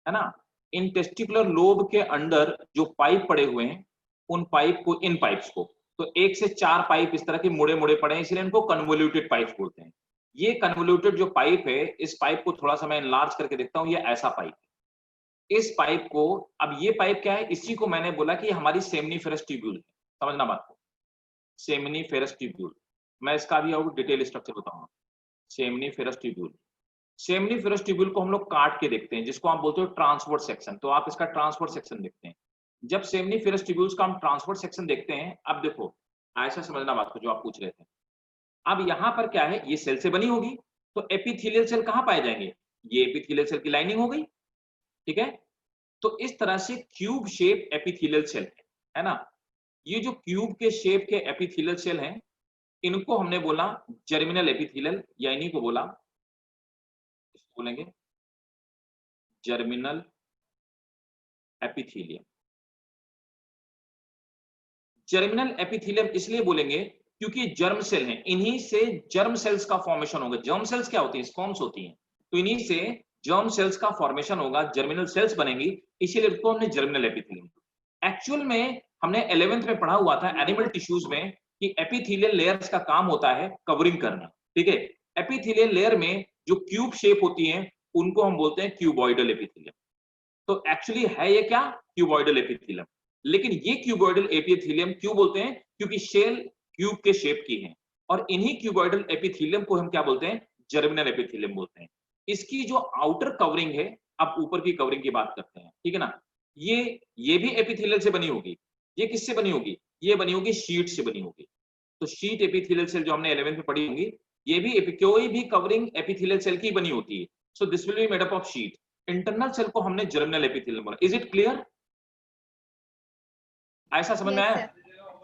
है ना? इन टेस्टिकुलर लोब के अंदर जो पाइप पड़े हुए हैं, उन पाइप को, इन पाइप्स को, तो 1 से 4 पाइप इस तरह के मुड़े मुड़े पड़े हैं, इसलिए इनको कन्वोल्यूटेड पाइप बोलते हैं। ये कन्वोल्यूटेड जो पाइप है, इस पाइप को थोड़ा सा मैं एनलार्ज करके देखता हूं, ये ऐसा पाइप। इस पाइप को, अब ये पाइप क्या है? इसी को मैंने बोला कि हमारी सेमनीफेरस ट्यूब्यूल है। समझना बात को, सेमनीफेरस ट्यूब्यूल। मैं इसका भी आपको डिटेल स्ट्रक्चर बताऊंगा। सेमनीफेरस ट्यूब्यूल, सेमनीफेरस ट्यूब्यूल को हम लोग काट के देखते हैं, जिसको आप बोलते हो ट्रांसवर्स सेक्शन। तो आप इसका ट्रांसवर्स सेक्शन देखते हैं। जब सेमनीफेरस ट्यूब्यूल्स का हम ट्रांसवर्स सेक्शन देखते हैं, अब देखो ऐसा समझना बात को जो आप पूछ रहे थे। अब यहाँ पर क्या है? ये सेल से बनी होगी, तो एपिथेलियल सेल कहाँ पाए जाएंगे? ये एपिथेलियल सेल की लाइनिंग हो गई, ठीक है? तो इस तरह से क्यूब शेप एपिथेलियल सेल है ना? ये जो क्यूब के शेप के एपिथेलियल सेल हैं, इनको हमने बोला जर्मिनल एपिथेलियल, या इन्हीं को बोला, इसको बोलेंगे जर्मिनल एपिथेलियम। जर्मिनल एपिथेलियम इसलिए बोलेंगे क्योंकि जर्म सेल हैं, इन्हीं से जर्म सेल्स का फॉर्मेशन होगा। जर्म सेल्स क्या होती हैं? स्पर्म्स होती हैं। तो इन्हीं से जर्म सेल्स का फॉर्मेशन होगा, जर्मिनल सेल्स बनेंगी, इसीलिए इसको हमने जर्मिनल एपिथेलियम। एक्चुअल में हमने 11th में पढ़ा हुआ था एनिमल टिश्यूज में कि एपिथेलियल लेयर्स का काम होता है कवरिंग करना, ठीक है? एपिथेलियल लेयर में जो क्यूब शेप होती हैं, उनको हम बोलते हैं क्यूबॉइडल एपिथेलियम। तो एक्चुअली है ये क्या? Cuboidal epithelium. लेकिन ये क्यूबॉइडल एपिथेलियम क्यों बोलते हैं? क्योंकि शेल क्यूब के शेप की है, और इन्हीं क्यूबॉइडल एपिथेलियम को हम क्या बोलते हैं? जर्मिनल एपिथेलियम बोलते हैं। इसकी जो आउटर कवरिंग है, अब ऊपर की कवरिंग की बात करते हैं, ठीक है ना? ये भी एपिथेलियल से बनी होगी। ये किससे बनी होगी? ये बनी होगी शीट से बनी होगी। तो शीट एपिथेलियल सेल जो हमने 11th में पढ़ी होंगी, ये भी कोई भी कवरिंग एपिथेलियल सेल की बनी होती है। So this will be made up of sheet. Internal cell को हमने जर्मिनल एपिथेलियम बोला। Is it clear? ऐसा समझ में आया?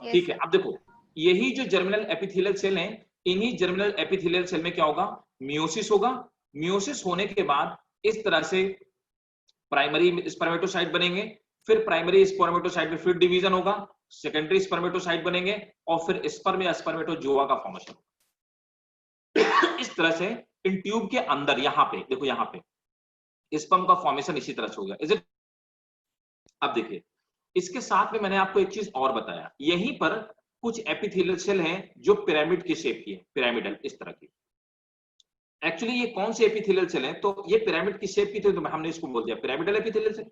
ठीक है, अब देखो यही जो जर्मिनल एपिथेलियल सेल हैं, इन्हीं जर्मिनल एपिथेलियल सेल में क्या होगा? मियोसिस होगा। मियोसिस होने के बाद इस तरह से प्राइमरी स्पर्मेटोसाइट बनेंगे, फिर प्राइमरी स्पर्मेटोसाइट में फिर डिवीजन होगा, सेकेंडरी स्पर्मेटोसाइट बनेंगे, और फिर स्पर्म या स्पर्मेटोजोआ का फॉर्मेशन। इस तरह से इन ट्यूब के अंदर, यहां पे देखो, यहां पे स्पर्म का फॉर्मेशन इसी तरह से होगा। Is it? अब देखिए, इसके साथ में मैंने आपको एक चीज और बताया, यहीं पर कुछ एपिथेलियल सेल हैं जो पिरामिड की शेप की है, पिरामिडल इस तरह की। एक्चुअली ये कौन से एपिथेलियल सेल हैं? तो ये पिरामिड की शेप की थी, तो हमने इसको बोल दिया pyramidal epithelial cell.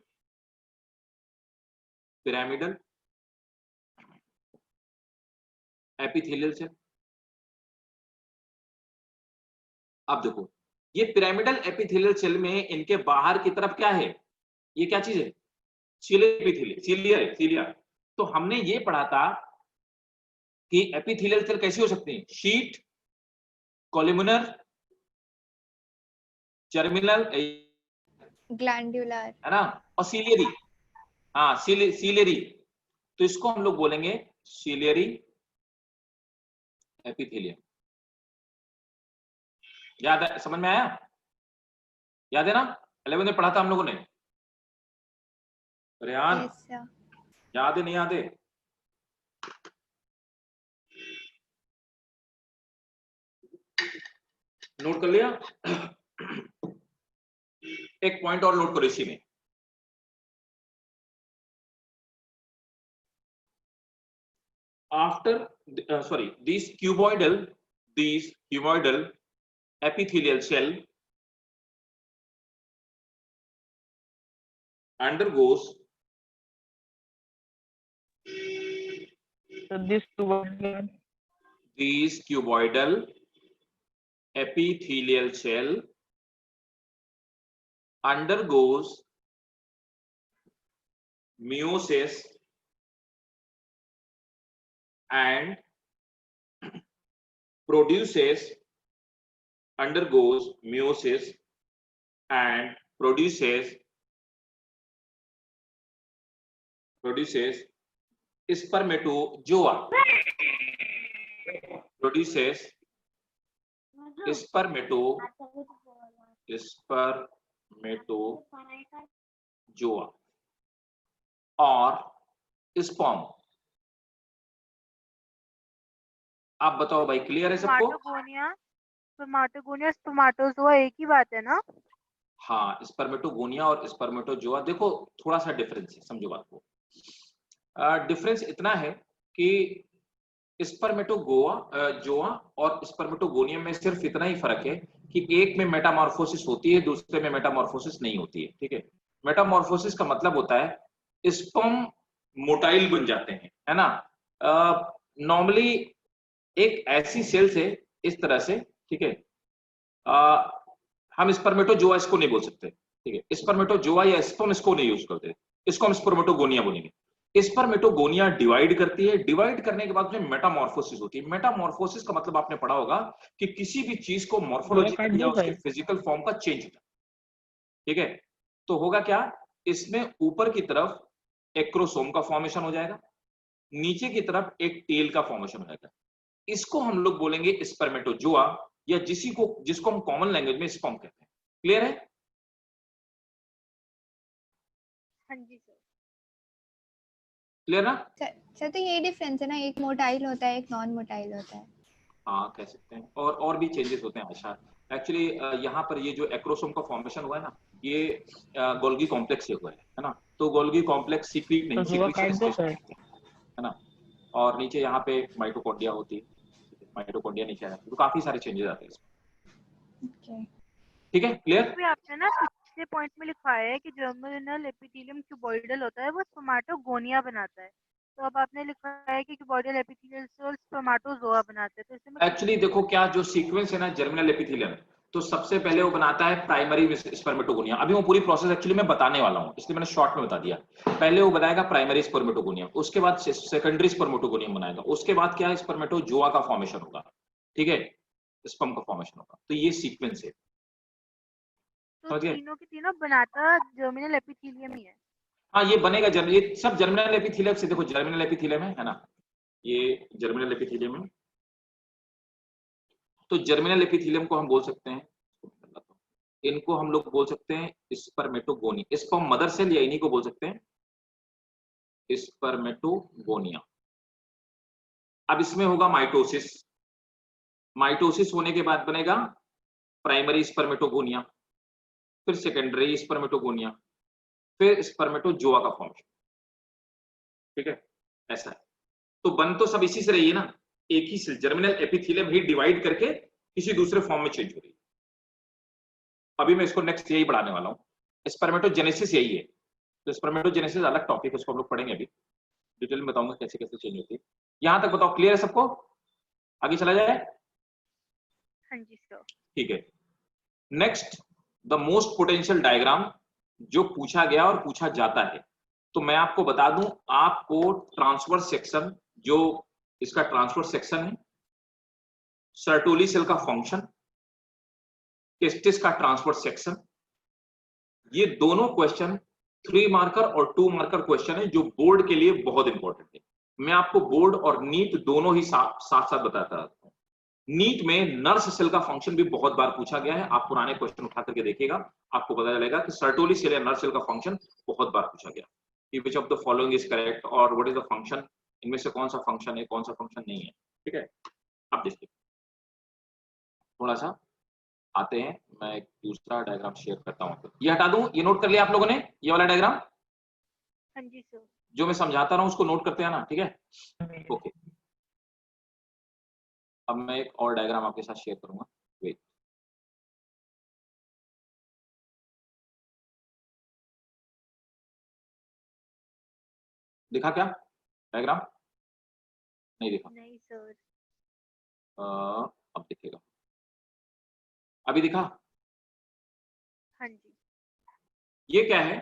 Pyramidal epithelial cell. अब देखो ये पिरामिडल एपिथेलियल सेल में इनके बाहर की तरफ क्या है, ये क्या चीज है, सीलिया। तो हमने ये पढ़ा था कि एपिथेलियल सेल कैसी हो सकती है, शीट, कॉलमुनर, जर्मिनल, ग्लैंडुलर, है ना, और सीलियरी। हाँ सीलियरी, तो इसको हम लोग बोलेंगे सीलियरी एपिथेलियम। याद है, समझ में आया, याद है ना, 11 में पढ़ा था हम लोगों ने। Rehan yes sir. याद है, नहीं याद है? नोट कर लिया? एक पॉइंट और नोट करो इसी में, after these cuboidal epithelial cell undergoes So these cuboidal epithelial cell undergoes meiosis and undergoes meiosis and produces spermatozoa, spermatozoa और स्पर्म। आप बताओ भाई, क्लियर है सबको? स्पर्मेटोगोनिया स्पर्मेटोजोआ एक ही बात है ना? हाँ, स्पर्मेटोगोनिया और स्पर्मेटोजोआ देखो थोड़ा सा डिफरेंस है, समझो बात को। डिफरेंस इतना है कि स्पर्मेटोजोआ और स्पर्मेटोगोनिया में सिर्फ इतना ही फर्क है कि एक में मेटामॉर्फोसिस होती है, दूसरे में मेटामॉर्फोसिस नहीं होती है। ठीक है, मेटामॉर्फोसिस का मतलब होता है स्पर्म मोटाइल बन जाते हैं, है ना। नॉर्मली एक ऐसी सेल्स है इस तरह से, ठीक है, हम स्पर्मेटोजोआ इसको नहीं बोल सकते, ठीक है, स्पर्मेटोजोआ या स्पर्म इसको नहीं यूज करते, इसको हम स्पर्मेटोगोनिया बोलेंगे। स्पर्मेटोगोनिया डिवाइड करती है, डिवाइड करने के बाद में मेटामॉर्फोसिस होती है। मेटामॉर्फोसिस का मतलब आपने पढ़ा होगा कि किसी भी चीज को मॉर्फोलॉजिकल या उसके फिजिकल फॉर्म का चेंज होता है। ठीक है, तो होगा क्या, इसमें ऊपर की तरफ एक्रोसोम का फॉर्मेशन हो जाएगा, नीचे की तरफ एक टेल का फॉर्मेशन हो जाएगा। इसको हम लोग बोलेंगे स्पर्मेटोजोआ, या जिसको हम कॉमन लैंग्वेज में स्पर्म कहते हैं। क्लियर है? हाँ जी सर। क्लियर ना? सर तो ये डिफरेंस है ना, एक मोटाइल होता है, एक नॉन मोटाइल होता है। हाँ कह सकते हैं, और भी चेंजेस होते हैं। अच्छा एक्चुअली यहाँ पर ये जो एक्रोसोम का फॉर्मेशन हुआ है ना, ये गोल्गी कॉम्प्लेक्स से हुआ है ना। तो गोल्गी कॉम्प्लेक्स सीक्रेट नहीं, सीक्रेशन स्टेशन है ना, और नीचे यहाँ पे माइटोकॉन्ड्रिया होती है, माइटोकॉन्ड्रिया नीचे है, तो काफी सारे चेंजेस आते हैं इसमें। ठीक है, क्लियर? आपने ना पिछले पॉइंट में लिखा है कि जर्मिनल एपिथेलियम क्यूबॉइडल होता है, वो स्पर्मेटोगोनिया बनाता है। तो अब आपने लिखा है कि क्यूबॉइडल एपिथेलियल सेल स्पर्मेटोजोआ बनाते हैं, तो इसमें एक्चुअली देखो क्या जो सीक्वेंस है ना जर्मिनल एपिथेलियम, तो सबसे पहले वो बनाता है प्राइमरी स्पर्मेटोगोनिया। अभी वो पूरी प्रोसेस एक्चुअली मैं बताने वाला हूँ, इसलिए मैंने शॉर्ट में बता दिया। पहले वो बनाएगा प्राइमरी स्पर्मेटोगोनिया, उसके बाद सेकेंडरी स्पर्मेटोगोनियम बनाएगा, उसके बाद क्या है, स्पर्मेटोजोआ का फॉर्मेशन होगा, ठीक है, स्पर्म का फॉर्मेशन होगा। तो ये सीक्वेंस है। तो तीनों के तीनों बनाता जर्मिनल एपिथेलियम ही है। हाँ ये बनेगा ये सब जर्मिनल एपिथेलियम से। देखो जर्मिनल एपिथेलियम है ना, ये जर्मिनल एपिथेलियम है। तो जर्मिनल एपिथेलियम को हम बोल सकते हैं, इनको हम लोग बोल सकते हैं स्पर्मेटोगोनी, स्पर्म मदर सेल, या इन्हीं को बोल सकते हैं स्पर्मेटोगोनिया। अब इसमें होगा माइटोसिस, माइटोसिस होने के बाद बनेगा प्राइमरी स्पर्मेटोगोनिया, फिर सेकेंडरी स्पर्मेटोगोनिया, फिर स्पर्मेटोजोआ का फॉर्मेशन। ठीक है, ऐसा है। तो बन तो सब इसी से रही है ना, एक ही सेल जर्मिनल एपिथेलियम ही डिवाइड करके किसी दूसरे फॉर्म में चेंज हो रही है। अभी मैं इसको नेक्स्ट यही पढ़ाने वाला हूँ, स्पर्मेटोजेनेसिस यही है। तो स्पर्मेटोजेनेसिस अलग टॉपिक है, उसको हम लोग पढ़ेंगे, अभी डिटेल में बताऊंगा कैसे कैसे चेंज होती है। यहां तक बताओ, क्लियर है सबको? आगे चला जाए? हाँ जी सर। ठीक है, next the most potential diagram जो पूछा गया और पूछा जाता है, तो मैं आपको बता दूं, आपको ट्रांसवर्स सेक्शन, जो इसका ट्रांसवर्स सेक्शन है, सर्टोली सेल का फंक्शन, टेस्टिस का ट्रांसवर्स सेक्शन, ये दोनों क्वेश्चन 3 मार्कर और 2 मार्कर क्वेश्चन है जो बोर्ड के लिए बहुत इंपॉर्टेंट है। मैं आपको बोर्ड और नीट दोनों ही साथ साथ बताता हूं। नीट में नर्स सेल का फंक्शन भी बहुत बार पूछा गया है, आप पुराने क्वेश्चन उठा करके देखिएगा, आपको पता चलेगा कि सर्टोली सेल या नर्स सेल का फंक्शन बहुत बार पूछा गया। Which of the following is correct और व्हाट इज द फंक्शन, इनमें से कौन सा फंक्शन है, कौन सा फंक्शन नहीं है। ठीक है, आप देखिए, थोड़ा सा आते हैं, मैं एक दूसरा डायग्राम शेयर करता हूं। ये हटा दूं, ये नोट कर लिया आप लोगों ने, ये वाला डायग्राम हाँ जी सर। जो मैं समझाता रहा हूं उसको नोट करते हैं ना, ठीक है, ओके। अब मैं एक और डायग्राम आपके साथ शेयर करूंगा, वेट। दिखा क्या डायग्राम? नहीं दिखा? नहीं सर। अब दिखेगा, अभी दिखा? हाँ जी। ये क्या है?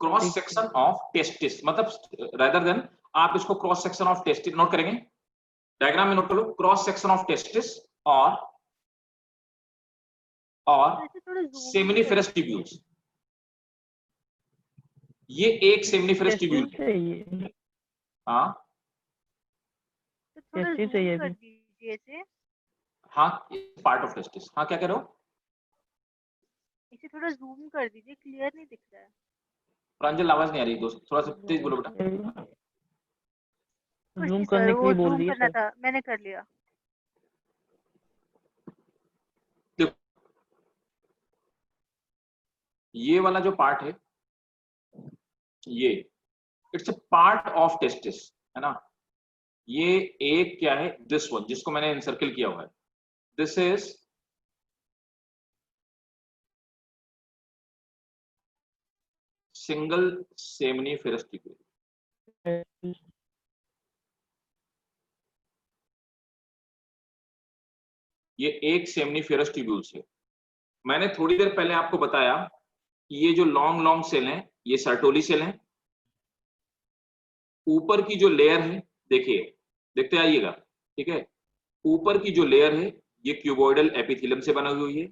क्रॉस सेक्शन ऑफ टेस्टिस, मतलब रेदर देन आप इसको cross section of testis note करेंगे, डायग्राम में नोट कर लो, क्रॉस सेक्शन ऑफ टेस्टिस और सेमिनिफेरस ट्यूब्यूल्स। ये एक सेमिनिफेरस ट्यूब्यूल, हाँ तो थोड़ा टेस्टिस जूम है ये कर भी। दीजिए इसे। हाँ, पार्ट ऑफ टेस्टिस। हाँ, क्या कह रहे हो? इसे थोड़ा जूम कर दीजिए, क्लियर नहीं दिख रहा है। प्रांजल, आवाज नहीं आ रही दोस्त, थोड़ा सा तेज बोलो बेटा। कुछ जूम नहीं करने सर, के वो लिए बोल जूम रही है करना सर। था, मैंने कर लिया। ये वाला जो पार्ट है, ये it's a part of testis, है ना। ये एक क्या है, दिस वन जिसको मैंने इनसर्किल किया हुआ है, this is single seminiferous tubule. ये एक सेमिनिफेरस ट्यूब्यूल्स है। मैंने थोड़ी देर पहले आपको बताया कि ये जो लॉन्ग लॉन्ग सेल हैं, ये सर्टोली सेल हैं। ऊपर की जो लेयर है, देखिए, देखते आइएगा, ठीक है, ऊपर की जो लेयर है ये क्यूबॉइडल एपिथेलियम से बनी हुई है,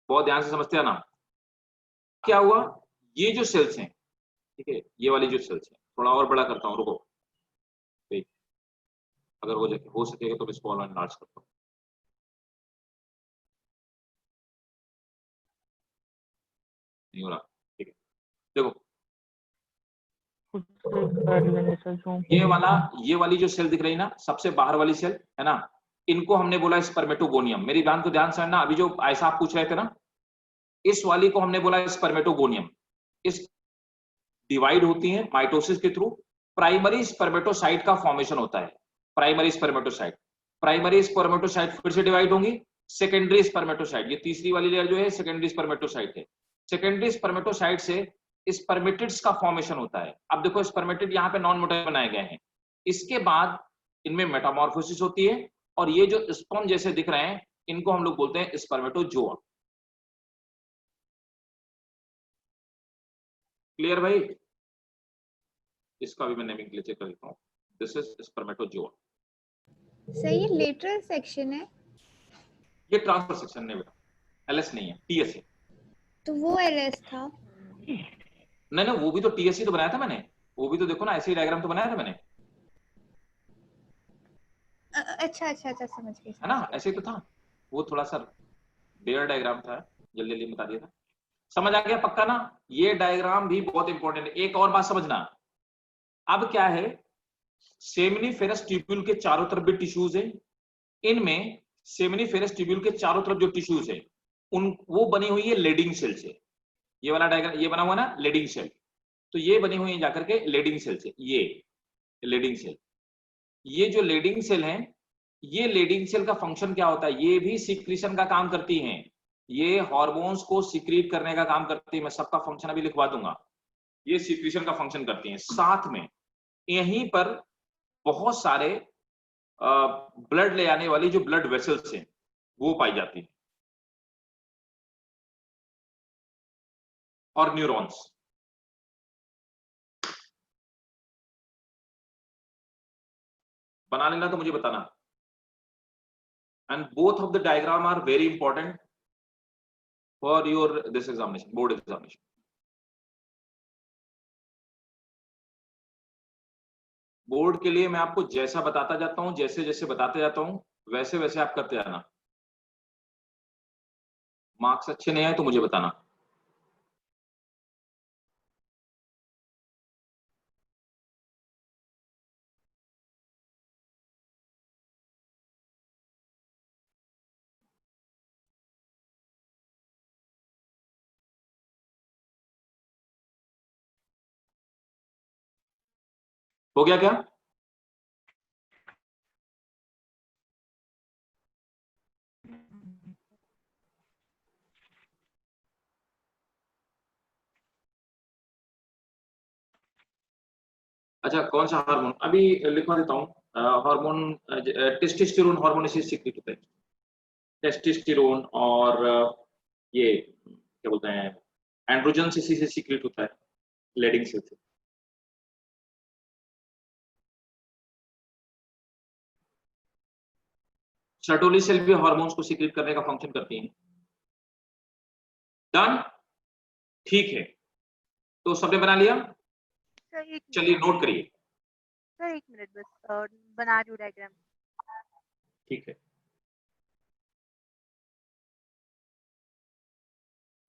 बहुत ध्यान से समझते हैं ना। क्या हुआ, ये जो सेल्स हैं, ठीक है, ये वाली जो सेल्स हैं, थोड़ा और बड़ा करता हूं, रुको, अगर हो सकेगा तो इसको और एनलार्ज करता हूं। नहीं हो रहा, ठीक है, देखो ये वाली जो सेल दिख रही ना, सबसे बाहर वाली सेल है ना, इनको हमने बोला स्पर्मेटोगोनियम। मेरी बात को ध्यान से समझना, अभी जो ऐसा आप पूछ रहे थे ना, इस वाली को हमने बोला स्पर्मेटोगोनियम। इस डिवाइड होती है माइटोसिस के थ्रू, प्राइमरी स्पर्मेटोसाइट का फॉर्मेशन होता है। प्राइमरी स्पर्मेटोसाइट, प्राइमरी स्पर्मेटोसाइट फिर से डिवाइड होंगी, सेकेंडरी स्पर्मेटोसाइट, ये तीसरी वाली लेयर जो है सेकेंडरी स्पर्मेटोसाइट है। सेकेंडरी स्पर्मेटोसाइट से स्पर्मेटिड्स का फॉर्मेशन होता है। अब देखो, स्पर्मेटिड यहाँ पे नॉन मोटाइल बनाए गए हैं, इसके बाद इनमें मेटामॉर्फोसिस होती है, और ये जो स्पर्म जैसे दिख रहे हैं इनको हम लोग बोलते हैं स्पर्मेटोजोआ। क्लियर भाई? इसका भी मैं नेमिंग चेक कर लेता हूं, दिस इज स्पर्मेटोजोआ। सही, लेटरल सेक्शन है। ये ट्रांसफर सेक्शन नहीं बेटा, एलएस नहीं है, टीएस है। तो वो एलएस था। नहीं, वो भी तो टीएस ही तो बनाया था मैंने, वो भी तो देखो ना, ऐसे ही डायग्राम तो बनाया था मैंने। अच्छा, समझ गई, है ना, ऐसे ही तो था। वो थोड़ा सा बेयर डायग्राम था, जल्दी जल्दी बता दिया था। समझ आ गया पक्का ना? ये डायग्राम भी बहुत इंपॉर्टेंट है। एक और बात समझना, अब क्या है, सेमिनिफेरस ट्यूब्यूल के चारों तरफ भी टिश्यूज है। इनमें सेमिनिफेरस ट्यूब्यूल के चारों तरफ जो टिश्यूज है वो बनी हुई है लेडिंग सेल से। ये वाला डायग्राम ये बना हुआ ना, लेडिंग सेल, तो ये बनी हुई है जाकर के लेडिंग सेल से। ये लेडिंग सेल, ये जो लेडिंग सेल है, ये लेडिंग सेल का फंक्शन क्या होता है, ये भी सिक्रीशन का काम करती हैं। ये हार्मोन्स को सिक्रीट करने का काम करती है। मैं सबका फंक्शन अभी लिखवा दूंगा। ये सिक्रीशन का फंक्शन करती हैं। साथ में यहीं पर बहुत सारे ब्लड ले आने वाली जो ब्लड वेसल्स हैं वो पाई जाती है। और न्यूरॉन्स। बना लेना तो मुझे बताना। And both of the diagram are very important for your this examination, board examination. Board के लिए मैं आपको जैसा बताता जाता हूं, जैसे जैसे बताते जाता हूं, वैसे वैसे आप करते जाना। मार्क्स अच्छे नहीं आए तो मुझे बताना। हो गया क्या? अच्छा, कौन सा हार्मोन अभी लिखवा देता हूँ। हार्मोन टेस्टोस्टेरोन हार्मोन से सीक्रेट होता है। टेस्टोस्टेरोन और ये क्या बोलते हैं, एंड्रोजन से सीक्रेट होता है लेडिंग सेल से। सर्टोली सेल भी हार्मोन्स को सीक्रेट करने का फंक्शन करती है। डन, ठीक है। तो सबने बना लिया? सर एक चलिए नोट करिए। सर 1 मिनट बस, बना रही हूँ डायग्राम। ठीक है।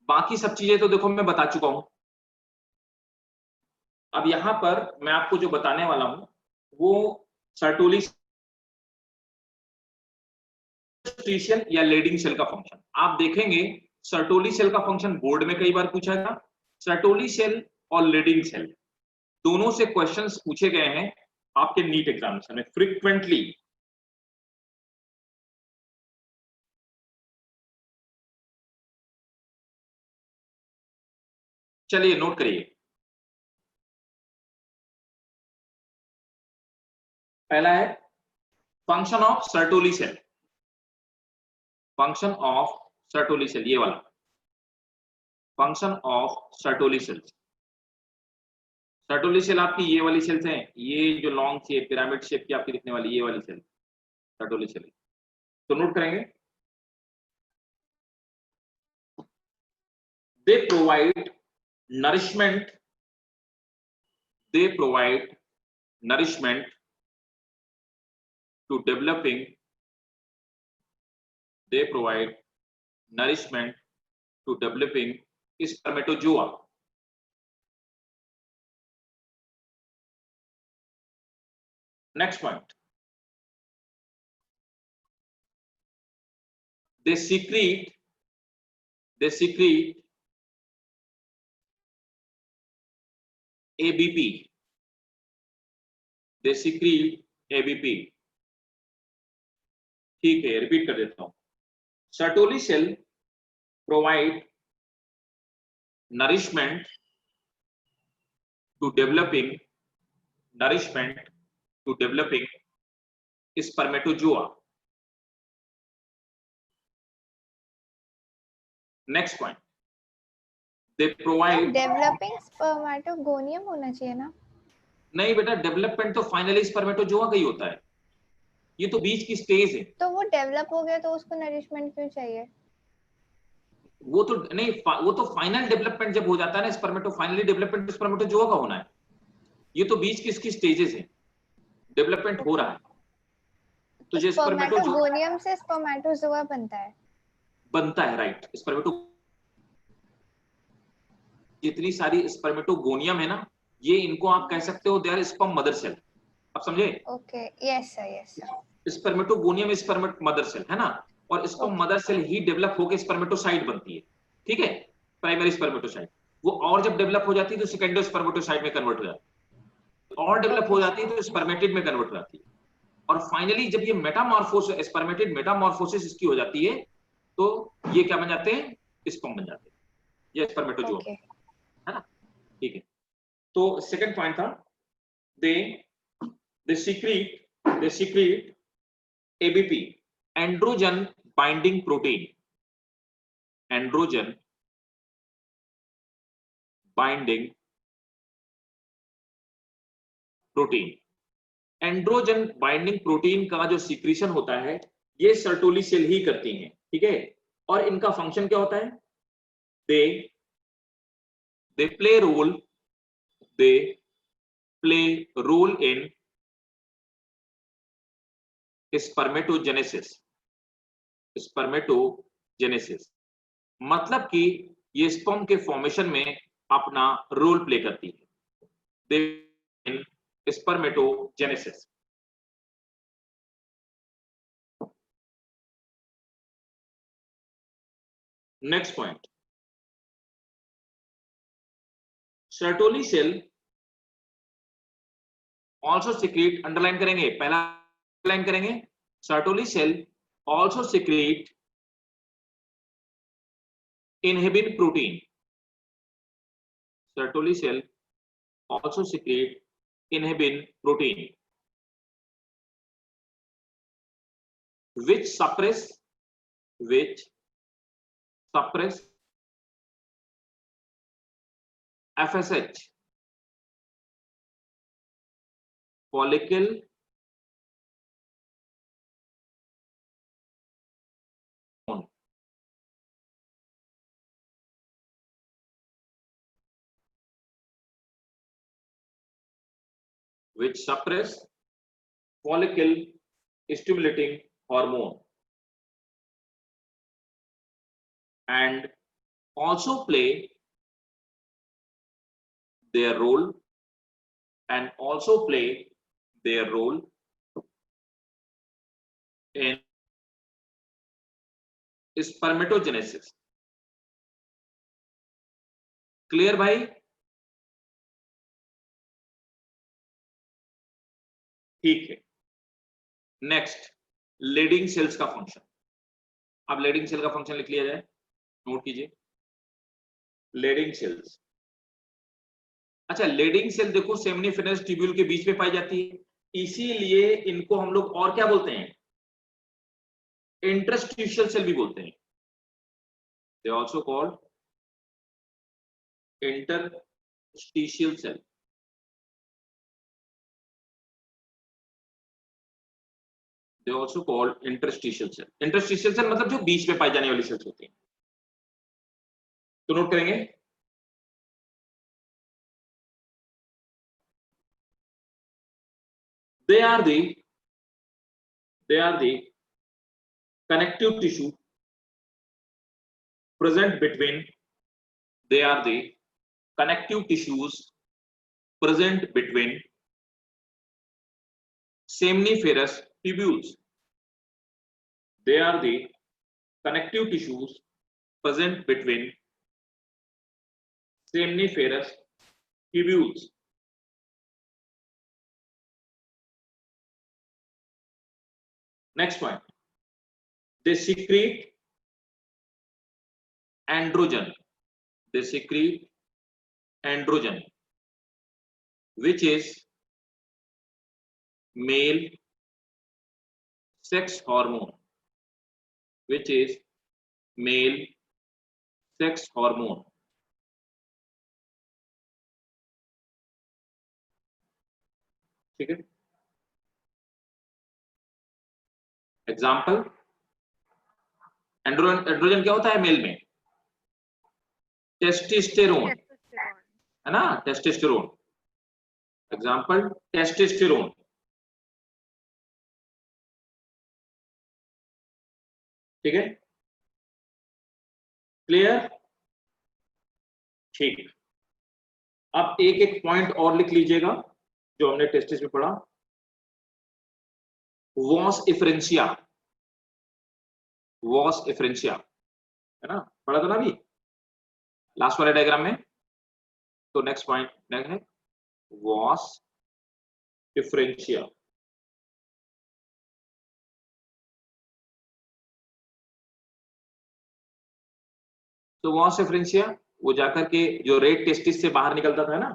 बाकी सब चीजें तो देखो मैं बता चुका हूं। अब यहां पर मैं आपको जो बताने वाला हूं वो सर्टोली या लेडिंग सेल का फंक्शन। आप देखेंगे सर्टोली सेल का फंक्शन बोर्ड में कई बार पूछा था। सर्टोली सेल और लेडिंग सेल दोनों से क्वेश्चंस पूछे गए हैं आपके नीट एग्जामिनेशन में फ्रीक्वेंटली। चलिए नोट करिए। पहला है function of Sertoli cell. Function of Sertoli cell, ये वाला function of Sertoli cell. Sertoli cell आपकी ये वाली सेल्स हैं, ये जो लॉन्ग शेप पिरामिड शेप की आपकी दिखने वाली ये वाली सेल सर्टोली सेल। तो नोट करेंगे, they provide nourishment to developing spermatozoa. Next point, they secrete ABP. They secrete ABP. ठीक है, रिपीट कर देता हूं। Sertoli cell provide nourishment to developing spermatozoa. Next point, they provide developing spermatogonium होना चाहिए ना? नहीं बेटा, डेवलपमेंट तो फाइनली स्पर्मेटोजोआ का ही होता है, ये तो बीच की स्टेज है। तो वो डेवलप हो गया तो उसको नरिशमेंट क्यों चाहिए? वो तो नहीं, वो तो फाइनल डेवलपमेंट जब हो जाता है ना स्पर्मेटो, फाइनली डेवलपमेंट स्पर्मेटोजोआ का होना है। ये तो बीच की इसकी स्टेजेस है, डेवलपमेंट हो रहा है। तो ये स्पर्मेटोगोनियम से स्पर्मेटोजोआ बनता है, राइट। स्पर्मेटो जितनी सारी स्पर्मेटोगोनियम है ना, ये इनको आप कह सकते हो they are sperm mother cell. आप समझे? Okay, yes sir. Spermatogonium sperm mother cell है ना, और स्पर्म मदर सेल ही डेवलप होकर स्पर्मेटोसाइट बनती है। ठीक है, प्राइमरी स्पर्मेटोसाइट। वो और जब डेवलप हो जाती है तो सेकेंडरी स्पर्मेटोसाइट में कन्वर्ट हो जाती है, और डेवलप हो जाती है तो स्पर्मेटिड में कन्वर्ट हो जाती है, और फाइनली जब ये मेटामॉर्फोसिस, स्पर्मेटिड मेटामॉर्फोसिस इसकी हो जाती है तो ये क्या बन जाते हैं? स्पर्म बन जाते हैं, ये स्पर्मेटोजोआ है ना। ठीक है, तो सेकंड पॉइंट था they secrete ABP, androgen binding protein, androgen binding protein. Androgen binding protein का जो सीक्रेशन होता है ये सर्टोली सेल ही करती हैं, ठीक है। और इनका फंक्शन क्या होता है? They play role in spermatogenesis, मतलब कि ये स्पर्म के फॉर्मेशन में अपना रोल प्ले करती है। They in spermatogenesis. Next point, Sertoli cell also secrete, underline करेंगे, पहला अंडरलाइन करेंगे, Sertoli cell also secrete inhibin protein. Sertoli cell also secrete inhibin protein, which suppress FSH, follicle which suppress follicle stimulating hormone and also play their role in spermatogenesis. Clear भाई? ठीक है। Next, leading sales का function. अब leading cell का function लिख लिया जाए, note कीजिए। लीडिंग सेल्स, अच्छा लीडिंग सेल देखो सेमिनिफेरस ट्यूब्यूल के बीच में पाई जाती है, इसीलिए इनको हम लोग और क्या बोलते हैं? इंटरस्टिशियल सेल भी बोलते हैं। They also called interstitial cell. They also called interstitial cell. Interstitial cell मतलब जो बीच में पाई जाने वाली सेल्स होती हैं। तो नोट करेंगे, they are the connective tissue present between seminiferous tubules. They are the connective tissues present between seminiferous tubules. Next point, they secrete androgen. Which is male sex hormone. ठीक है। एग्जाम्पल, एंड्रोजन क्या होता है mail में? Testosterone, है ना, testosterone. Example testosterone. ठीक है, क्लियर? ठीक, अब एक एक पॉइंट और लिख लीजिएगा जो हमने टेस्टिस में पढ़ा। वॉस इफरेंशिया, है ना, पढ़ा था ना अभी लास्ट वाले डायग्राम में। तो नेक्स्ट पॉइंट है वॉस डिफरेंशिया। तो वॉस डिफरेंशिया वो जाकर के जो रेड टेस्टिस से बाहर निकलता था ना,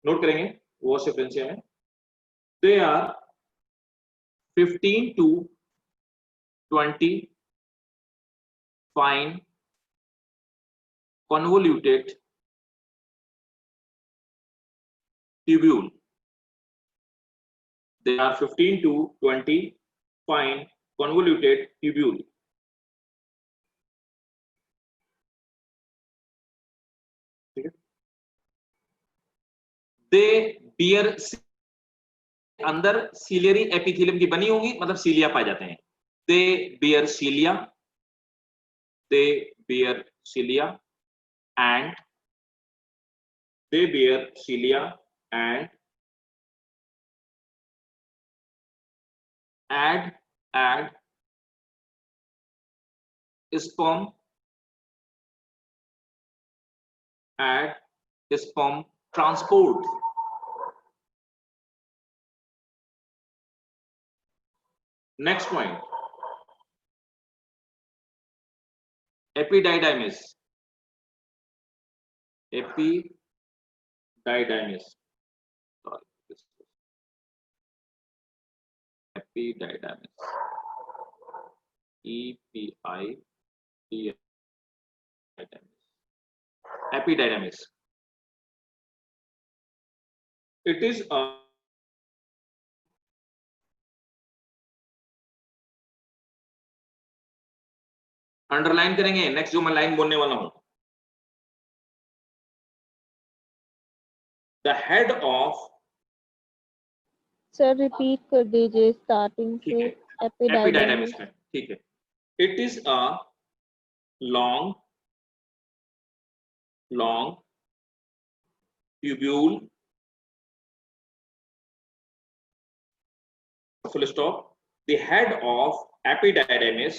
नोट करेंगे वॉस डिफरेंशिया में they are 15 to 20 fine convoluted tubule. They are 15 to 20 fine convoluted tubule. They bear अंदर सीलियरी एपिथेलियम की बनी होंगी, मतलब सीलिया पाए जाते हैं. They bear cilia. They bear cilia and they bear cilia and add sperm, add sperm transport. Next point, epididymis. Epididymis. Sorry. Epididymis. Epididymis. It is a underline करेंगे. Next जो मैं लाइन बोलने वाला हूं, the head of. Sir repeat कर दीजिए starting से. Epididymis में, ठीक है. It is a long tubule, full stop. The head of epididymis.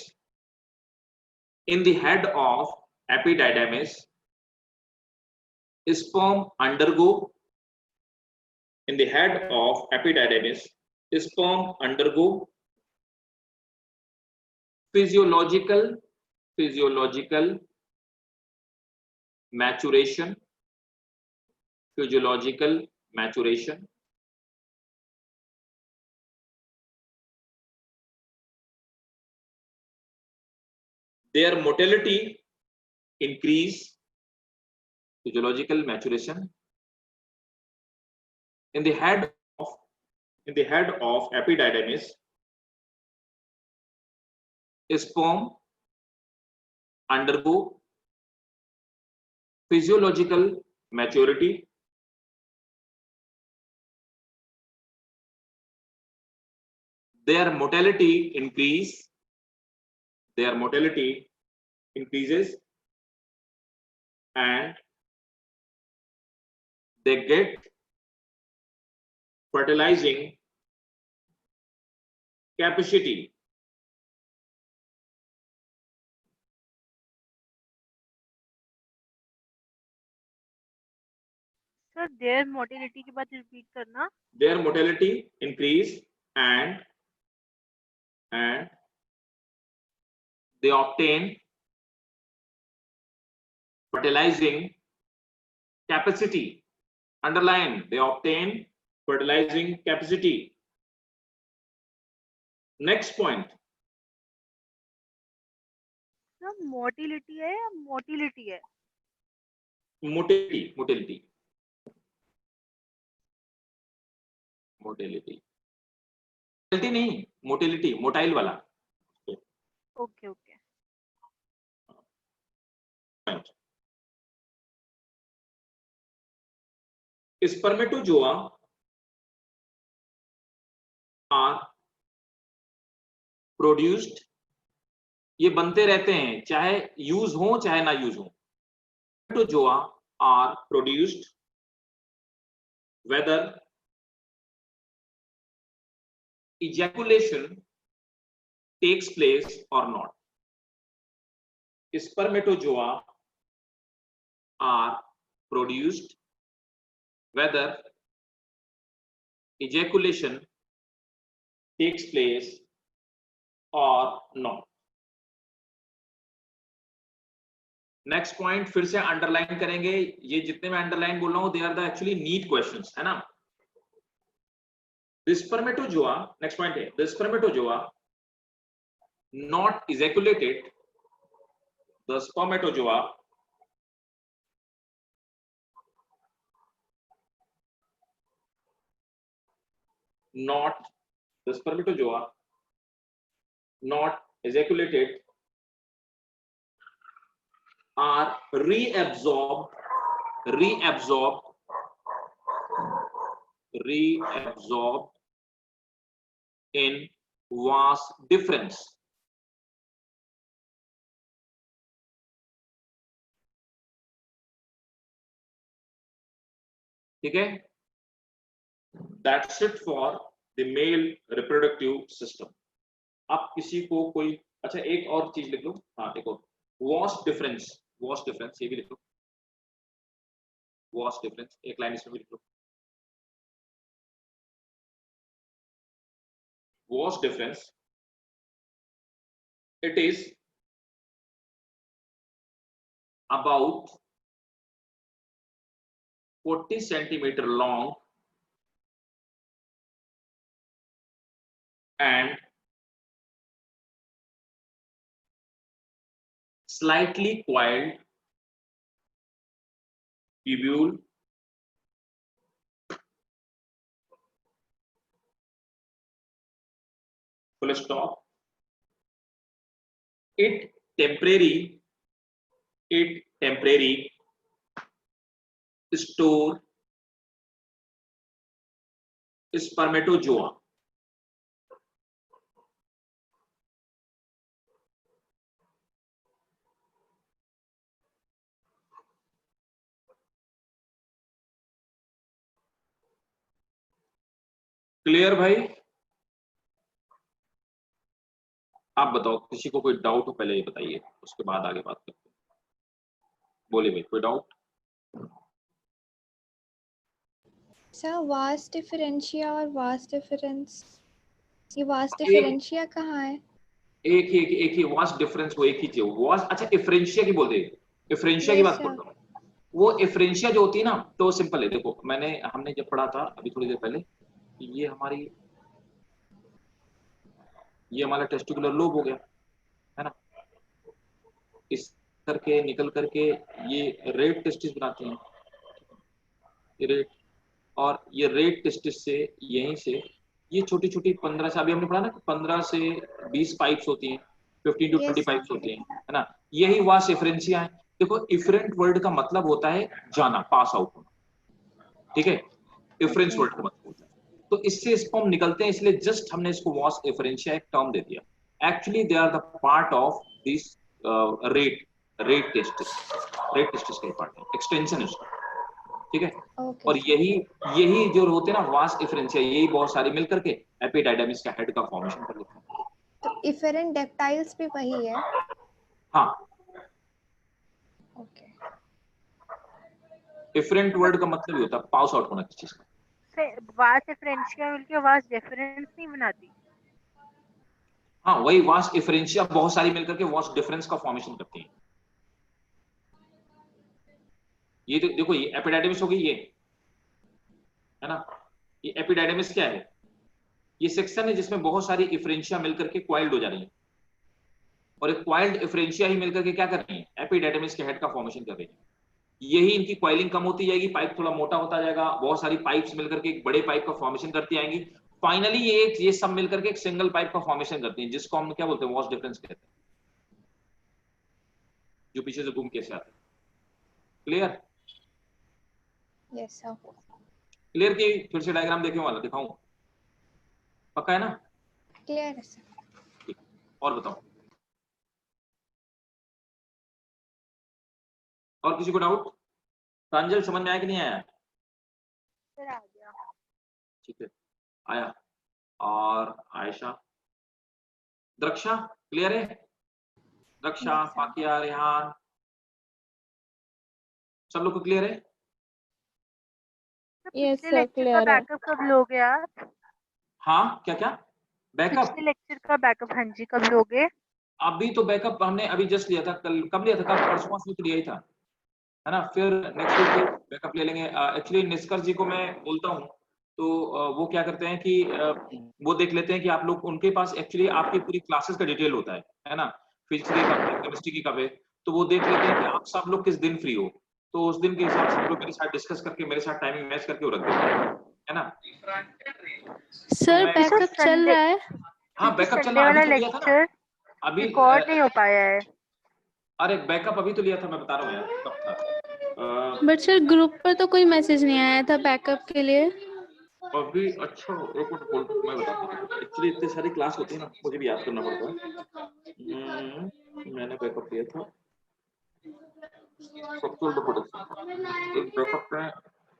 In the head of epididymis, sperm undergo. In the head of epididymis, sperm undergo physiological maturation. Physiological maturation. Their motility increase. Physiological maturation. In the head of epididymis, sperm undergo physiological maturity. Their motility increases and they get fertilizing capacity. Sir their motility के बाद repeat करना. Their motility increase and they obtain fertilizing capacity. Underline, they obtain fertilizing capacity. Next point. Sir motility है या motility है? Motility नहीं, motility, motile वाला. Okay okay. Spermatozoa are produced. ये बनते रहते हैं, चाहे यूज हो चाहे ना यूज हो. Spermatozoa are produced whether ejaculation takes place or not. Spermatozoa are produced whether ejaculation takes place or not. Next point फिर से अंडरलाइन करेंगे. ये जितने मैं अंडरलाइन बोल रहा हूं, they are the actually NEET questions, है ना. The spermatozoa, next point है, the spermatozoa not ejaculated, the spermatozoa not the spermatozoa not ejaculated are reabsorbed in vas deferens. ठीक है, that's it for the male reproductive system. आप किसी को कोई, अच्छा एक और चीज लिख लो, हाँ एक और, वॉस डिफरेंस ये भी लिख लो, वॉस डिफरेंस एक लाइन इसमें भी लिख लो. Vas deferens, it is about 40 centimeter long and slightly coiled tubule full stop. It temporary store spermatozoa. Clear भाई? आप बताओ, किसी को कोई डाउट हो पहले ये बताइए, उसके बाद आगे बात करते हैं. बोलिए भाई, कोई डाउट? सर वास डिफरेंशिया और वास डिफरेंस, ये वास डिफरेंशिया कहाँ है? एक ही वास डिफरेंस, वो एक ही चीज वास. अच्छा इफरेंशिया की बोलते हैं, इफरेंशिया की बात करता हूँ. वो इफरेंशिया जो होती है ना, तो सिंपल है. देखो हमने जब पढ़ा था अभी थोड़ी देर पहले, ये हमारा टेस्टिकुलर लोब हो गया है ना, इस करके निकल करके ये रेड टेस्टिस बनाते हैं, ये रेड, और ये रेड टेस्टिस से यहीं से ये छोटी छोटी 15 से, अभी हमने पढ़ा ना 15 से 20 पाइप्स होती हैं, 15 to 20 पाइप्स होती हैं, है ना. यही वास इफरेंशिया है. देखो इफरेंट वर्ड का मतलब होता है जाना, पास आउट होना. ठीक है, इफरेंस वर्ड का मतलब होता है. तो इससे स्पर्म निकलते हैं, इसलिए जस्ट हमने इसको वास इफरेंशिया एक टर्म दे दिया. Actually they are the part of this rete testis का पार्ट है, एक्सटेंशन है उसका. ठीक है, और यही जो होते हैं ना वास इफरेंशिया, यही बहुत सारी मिलकर के एपिडाइडमिस का हेड का फॉर्मेशन कर देते हैं. तो इफरेंट डेप्टाइल्स भी वही है? हाँ, ओके. इफरेंट वर्ड का मतलब ही होता है पास आउट होना किसी चीज का. वास डिफरेंशिया मिलके वास डिफरेंस नहीं बनाती? हाँ, वही वास इफरेंशिया बहुत सारी मिलकर के वास डिफरेंस का फॉर्मेशन करती है. ये देखो, ये एपिडाइडमिस हो गई, ये है ना, ये एपिडाइडमिस क्या है? ये सेक्शन है जिसमें बहुत सारी इफरेंशिया मिलकर के क्वाइल्ड हो जा रही है, और एक क्वाइल्ड इफरेंशिया ही मिलकर के क्या कर रही है? एपिडाइडमिस के हेड का फॉर्मेशन कर रही है. यही इनकी क्वाइलिंग कम होती जाएगी, पाइप थोड़ा मोटा होता जाएगा, बहुत सारी पाइप्स मिलकर के एक बड़े पाइप का फॉर्मेशन करती आएंगी. फाइनली ये सब मिलकर के एक सिंगल पाइप का फॉर्मेशन करती हैं, जिसको हम क्या बोलते हैं? वास डिफरेंस कहते हैं, जो पीछे से घूम कैसे आता है. क्लियर? Yes sir. क्लियर की फिर से डायग्राम देखने वाला दिखाऊं? पक्का है ना? क्लियर है सर. ठीक, और बताओ, और किसी को डाउट? प्रांजल समझ में आया कि नहीं आया? फिर आ गया. ठीक है, आया. और आयशा, द्रक्षा क्लियर है? द्रक्षा, फाकिया, रेहान, सब लोग को क्लियर है? यस पिछले सर, लेक्चर का क्लियर है. बैकअप कब लोगे आप? हाँ, क्या बैकअप? पिछले लेक्चर का बैकअप हाँ जी कब लोगे? अभी तो बैकअप हमने अभी जस्ट लिया था, कब लिया था? कल परसों में तो लिया ही था, है ना. फिर नेक्स्ट वीक बैकअप ले लेंगे. एक्चुअली निष्कर जी को मैं बोलता हूँ, तो वो क्या करते हैं कि वो देख लेते हैं कि आप लोग, उनके पास एक्चुअली आपकी पूरी क्लासेस का डिटेल होता है ना, फिजिक्स की कब है, केमिस्ट्री की कब है, तो वो देख लेते हैं कि आप सब लोग किस दिन फ्री हो, तो उस दिन के हिसाब से वो लोग मेरे साथ डिस्कस करके, मेरे साथ टाइमिंग मैच करके वो रख देते हैं. है ना? सर मैं- बैकअप चल संडे- रहा है। हाँ बैकअप चल संडे रहा वाला अभी तो लिया था ना लेक्चर अभी। रिकॉर्ड नहीं हो पाया है। अरे बैकअप अभी तो लिया था, मैं बता रहा हूँ यार कब था। बट सर ग्रुप पर तो कोई मैसेज नहीं आया था बैकअप के लिए। अभी अच्छा एक मिनट होल्ड, मैं बताता हूँ। एक्चुअली इतनी सारी क्लास होती है ना, मुझे भी याद करना पड़ता है। मैंने बैकअप लिया था स्ट्रक्चरल रिप्रोडक्शन, एक बैकअप है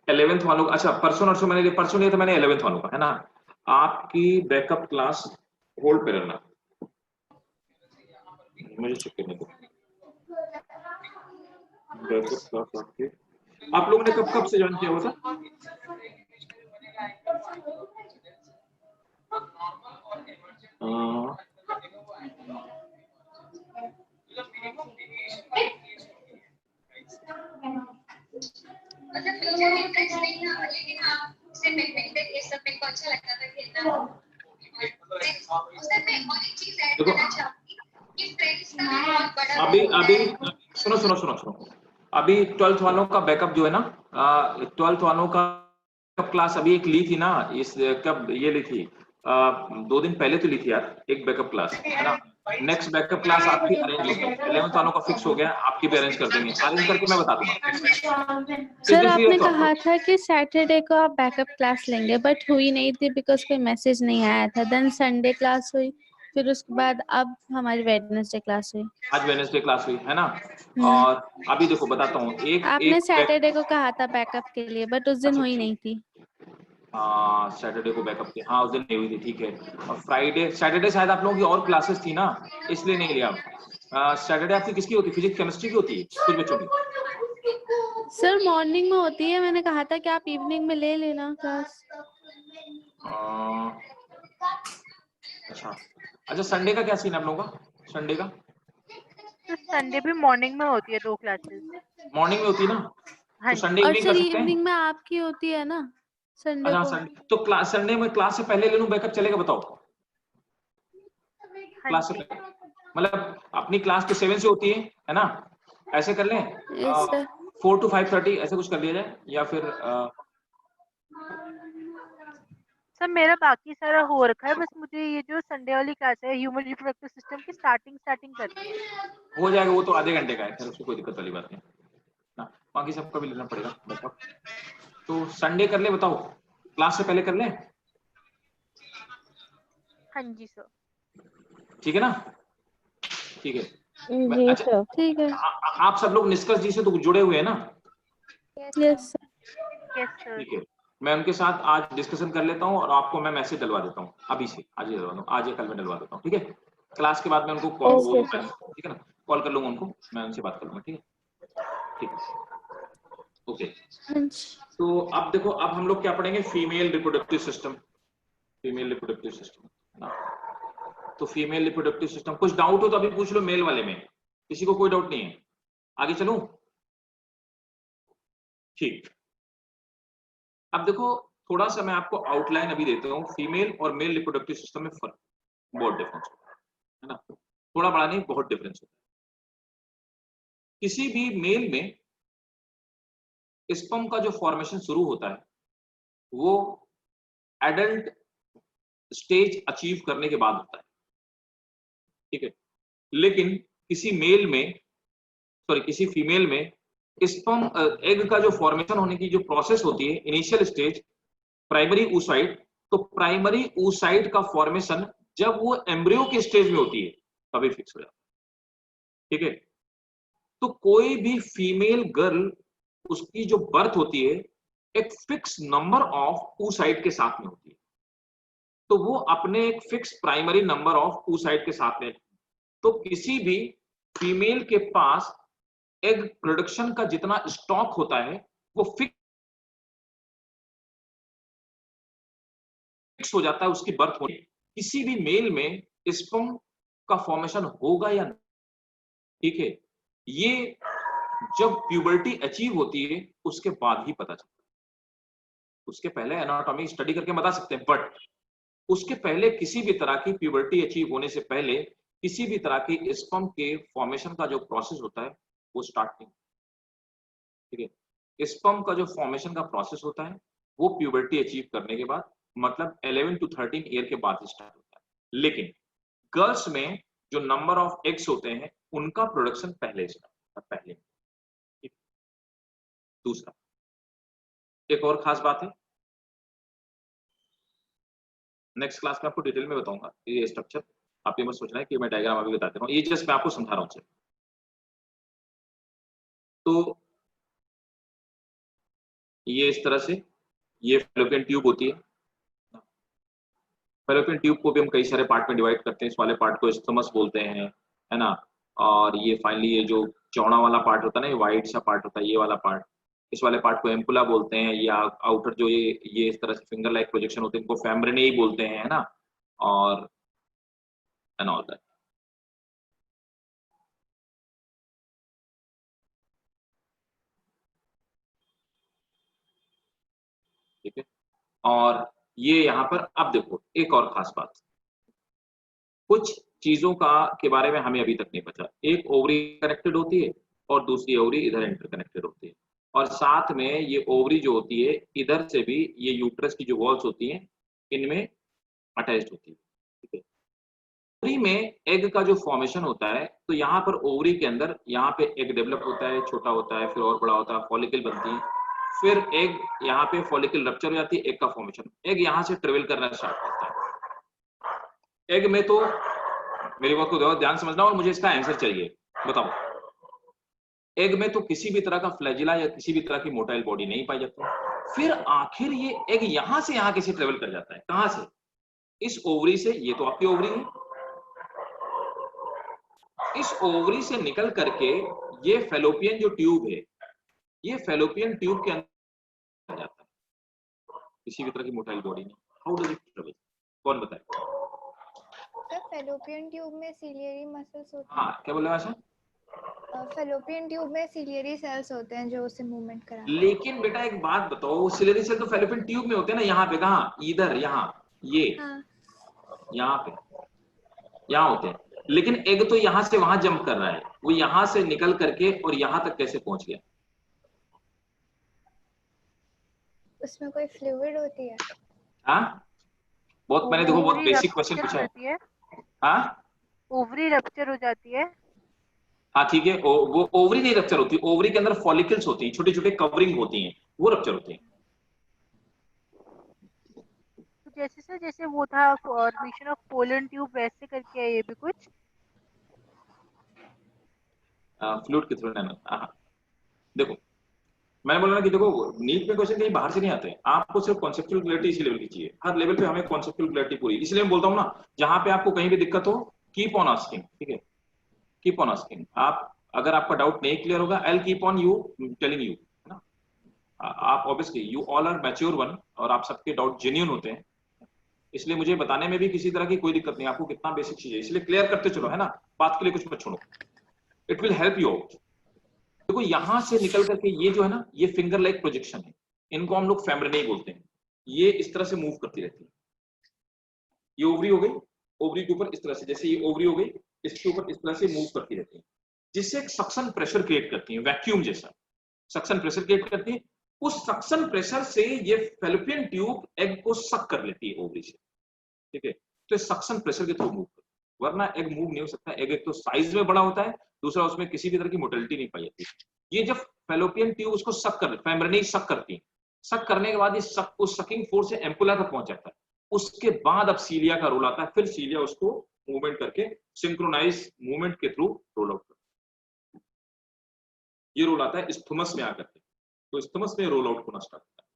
11th वालों का। अच्छा परसों मैंने लिया था मैंने 11th वालों का, है ना? आपकी बैकअप क्लास होल्ड पे रहना, मुझे चेक करने दो। बैकअप क्लास आपकी, आप लोगों ने कब से ज्वाइन किया हुआ था? देखो अभी सुनो अभी 12th वालों का बैकअप जो है ना, 12th वालों का क्लास अभी एक ली थी ना, इस कब ये ली थी? 2 दिन पहले तो ली थी यार एक बैकअप क्लास, है ना? नेक्स्ट बैकअप क्लास आपकी अरेंज होगी, 11th वालों का फिक्स हो गया, आपकी भी अरेंज कर देंगे, अरेंज करके मैं बता दूंगा। सर आपने कहा था कि सैटरडे को आप बैकअप क्लास लेंगे, बट हुई नहीं थी बिकॉज कोई मैसेज नहीं आया था। देन संडे क्लास हुई, फिर उसके बाद अब हमारी वेडनेसडे क्लास हुई। आज वेडनेसडे क्लास हुई है ना? और अभी देखो बताता हूँ, आपने सैटरडे को कहा था बैकअप के लिए, बट उस दिन हुई नहीं थी। सैटरडे को बैकअप की, हाँ उस दिन नहीं हुई थी, ठीक है। और फ्राइडे सैटरडे शायद आप लोगों की और क्लासेस थी ना, इसलिए नहीं लिया। सैटरडे आपकी किसकी होती है? फिजिक्स केमिस्ट्री की होती है कुछ बच्चों की। सर मॉर्निंग में होती है, मैंने कहा था कि आप इवनिंग में ले लेना क्लास। अच्छा संडे का क्या सीन है आप लोगों का? संडे का तो संडे भी मॉर्निंग में होती है 2 क्लासेस। मॉर्निंग में होती है ना, हाँ तो संडे और इवनिंग सर कर सकते हैं। इवनिंग में आपकी होती है ना संडे अच्छा को। संडे तो क्लास, संडे में क्लास से पहले ले लूं बैकअप चलेगा? बताओ हाँ क्लास से जी। पहले, मतलब अपनी क्लास तो 7 से होती है ना? ऐसे कर लें यस सर। 4 to 5:30 ऐसे कुछ कर लिया जाए, या फिर सर मेरा बाकी सारा हो रखा है, बस मुझे ये जो संडे वाली क्लास है ह्यूमन रिप्रोडक्टिव सिस्टम की स्टार्टिंग करनी है। हो जाएगा, वो तो आधे घंटे का है, खैर उसमें कोई दिक्कत वाली बात नहीं ना, बाकी सबका भी लेना पड़ेगा बैकअप। तो संडे कर ले, बताओ क्लास से पहले कर ले, हाँ जी सर। ठीक है ना? ठीक है। जी अच्छा सर। ठीक है। आप सब लोग निष्कर्ष जी से तो जुड़े हुए हैं ना? Yes sir. Yes sir. ठीक है, मैं उनके साथ आज डिस्कशन कर लेता हूँ और आपको मैं मैसेज डलवा देता हूँ अभी से, आज ही डलवा दूँ, आज या कल में डलवा देता हूँ, ठीक है? क्लास के बाद मैं उनको कॉल, ओके सर। ठीक है ना, कॉल कर लूंगा उनको, मैं उनसे बात कर लूंगा, ठीक है? ठीक है, ओके। हाँ जी। तो अब देखो, अब हम लोग क्या पढ़ेंगे? Female reproductive system, female reproductive system है ना? तो फीमेल रिप्रोडक्टिव सिस्टम, कुछ डाउट हो तो अभी पूछ लो मेल वाले में, किसी को कोई डाउट नहीं है? आगे चलूं? ठीक। अब देखो थोड़ा सा मैं आपको आउटलाइन अभी देता हूँ, फीमेल और मेल रिप्रोडक्टिव सिस्टम में फर्क, बहुत डिफरेंस होता है ना? थोड़ा बड़ा नहीं, बहुत डिफरेंस होता है। किसी भी मेल में स्पर्म का जो फॉर्मेशन शुरू होता है वो एडल्ट स्टेज अचीव करने के बाद होता है, ठीक है? लेकिन किसी मेल में, सॉरी किसी फीमेल में स्पर्म एग का जो फॉर्मेशन होने की जो प्रोसेस होती है, इनिशियल स्टेज प्राइमरी oocyte, तो प्राइमरी oocyte का फॉर्मेशन जब वो एम्ब्रियो के स्टेज में होती है तभी फिक्स हो जाता है, ठीक है? तो कोई भी फीमेल गर्ल, उसकी जो बर्थ होती है एक फिक्स नंबर ऑफ oocyte के साथ में होती है, तो वो अपने एक fix primary number of oocyte के साथ में, तो किसी भी फीमेल के पास एग प्रोडक्शन का जितना स्टॉक होता है वो फिक्स हो जाता है उसकी बर्थ होने। किसी भी मेल में स्पर्म का फॉर्मेशन होगा या नहीं, ठीक है? ये जब प्यूबर्टी अचीव होती है उसके बाद ही पता चलता है, उसके पहले एनाटॉमी स्टडी करके बता सकते हैं, बट उसके पहले किसी भी तरह की प्यूबर्टी अचीव होने से पहले किसी भी तरह की स्पर्म के फॉर्मेशन का जो प्रोसेस होता है वो स्टार्ट नहीं, ठीक है? स्पर्म का जो फॉर्मेशन का प्रोसेस होता है वो प्यूबर्टी अचीव करने के बाद, मतलब 11 to 13 ईयर के बाद स्टार्ट होता है। लेकिन गर्ल्स में जो नंबर ऑफ एग्स होते हैं उनका प्रोडक्शन पहले स्टार्ट होता है, पहले। दूसरा, एक और खास बात है, नेक्स्ट क्लास में आपको डिटेल में बताऊंगा ये स्ट्रक्चर। आप ये मत सोचना है कि मैं डायग्राम अभी बताते रहूं, ये जस्ट मैं आपको समझा रहा हूं। तो ये इस तरह से ये फैलोपियन ट्यूब होती है। फैलोपियन ट्यूब को भी हम कई सारे पार्ट में डिवाइड करते हैं। इस वाले पार्ट को स्टमस बोलते हैं, है ना। और ये फाइनली ये जो चौड़ा वाला पार्ट होता है ना, ये वाइट सा पार्ट होता है, ये वाला पार्ट, इस वाले पार्ट को एम्पुला बोलते हैं, या आउटर जो ये इस तरह से फिंगर लाइक प्रोजेक्शन होते हैं इनको फेम्ब्रेनी बोलते हैं, है ना। और एंड ऑल दैट। ठीक है, और ये यहाँ पर अब देखो एक और खास बात, कुछ चीजों के बारे में हमें अभी तक नहीं पता। एक ओवरी कनेक्टेड होती है और दूसरी ओवरी इधर इंटरकनेक्टेड होती है, और साथ में ये ओवरी जो होती है इधर से भी ये यूट्रस की जो वॉल्स होती हैं इनमें अटैच्ड होती है। ठीक है, ओवरी में एग का जो फॉर्मेशन होता है, तो यहाँ पर ओवरी के अंदर यहाँ पे एग डेवलप होता है, छोटा होता है, फिर और बड़ा होता है, फॉलिकल बनती है, फिर एग यहाँ पे फॉलिकल रप्चर हो जाती है, एग का फॉर्मेशन, एग यहाँ से ट्रेवल करना स्टार्ट करता है। एग में तो मेरी बात को ध्यान समझना और मुझे इसका आंसर चाहिए, बताओ। एग में तो किसी भी तरह का फ्लैजिला या किसी भी तरह की मोटाइल बॉडी नहीं पाई जाती। फिर आखिर ये एग यहां से यहां कैसे ट्रेवल कर जाता है, कहां से? इस ओवरी से, ये तो आपकी ओवरी है, इस ओवरी से निकल करके ये फैलोपियन जो ट्यूब है, ये फैलोपियन ट्यूब के अंदर जाता है, किसी भी तरह की मोटाइल बॉडी नहीं। हाउ डज इट ट्रेवल, कौन बताए? फैलोपियन ट्यूब में सिलियरी मसल्स होते हैं। हाँ, क्या बोले आशा? फैलोपियन ट्यूब में सिलियरी सेल्स होते हैं जो उसे मूवमेंट कराते हैं। लेकिन बेटा एक बात बताओ, सिलियरी सेल तो फैलोपियन ट्यूब में होते हैं ना, यहाँ पे कहाँ? इधर, यहाँ, ये हाँ। यहाँ पे, यहाँ होते हैं। लेकिन एग तो यहाँ से वहां जंप कर रहा है, वो यहाँ से निकल करके और यहाँ तक कैसे पहुंच गया? उसमें कोई फ्लूइड होती है? हाँ, बहुत मैंने देखो बहुत बेसिक क्वेश्चन पूछा है। हाँ, ओवरी रप्चर हो जाती है। हाँ ठीक है, वो ओवरी नहीं रप्चर होती, ओवरी के अंदर फॉलिकल्स होती हैं, छोटे छोटे कवरिंग होती हैं, वो रप्चर होती हैं। तो जैसे सर, जैसे वो था फॉर्मेशन ऑफ पोलन ट्यूब, वैसे करके है ये भी कुछ? फ्लूइड के थ्रू नैनो। देखो मैंने बोला ना कि देखो नीट में क्वेश्चन कहीं बाहर से नहीं आते, आपको सिर्फ कॉन्सेप्चुअल क्लैरिटी इसी लेवल की चाहिए। हर लेवल पे हमें कॉन्सेप्चुअल क्लैरिटी पूरी, इसलिए मैं बोलता हूँ ना, जहां पे आपको कहीं भी दिक्कत हो, कीप ऑन आस्किंग। ठीक है, कीप ऑन आस्किंग। आप अगर आपका डाउट नहीं क्लियर होगा, I will keep on you telling you, है ना। आप obviously you all are mature one, और आप सबके डाउट जेन्युइन होते हैं, इसलिए मुझे बताने में भी किसी तरह की कोई दिक्कत नहीं। आपको कितना बेसिक चीज है, इसलिए क्लियर करते चलो, है ना, बात के लिए कुछ मत छोड़ो, it will help you out. देखो यहां से निकल करके ये जो है ना, ये फिंगर लाइक प्रोजेक्शन है, इनको हम लोग फेम्ब्रेनी बोलते हैं। ये इस तरह से मूव करती रहती है। ये ओवरी हो गई, ओवरी के ऊपर इस तरह से, जैसे ये ओवरी हो गई, इसके ऊपर इस तरह से मूव करती रहती है, जिससे एक सक्शन प्रेशर क्रिएट करती है, वैक्यूम जैसा सक्शन प्रेशर क्रिएट करती है। उस सक्शन प्रेशर से ये फैलोपियन ट्यूब एग को सक कर लेती है ओवरी से। ठीक है, तो सक्शन प्रेशर के थ्रू मूव, वरना एग मूव नहीं हो सकता। एग एक तो साइज में बड़ा होता है, दूसरा उसमें किसी भी तरह की मोटिलिटी नहीं पाई जाती। ये जब फैलोपियन ट्यूब उसको सक कर, फेम्ब्रेनी सक करती है, सक करने के बाद ये उस सकिंग फोर्स से एम्पुला तक पहुंच जाता है। उसके बाद अब सीलिया का रोल आता है, फिर सीलिया उसको मूवमेंट करके सिंक्रोनाइज मूवमेंट के थ्रू रोल आउट करता है। ये रोल आता है स्थुमस में आकर के, तो स्थुमस में रोल आउट होना स्टार्ट होता है।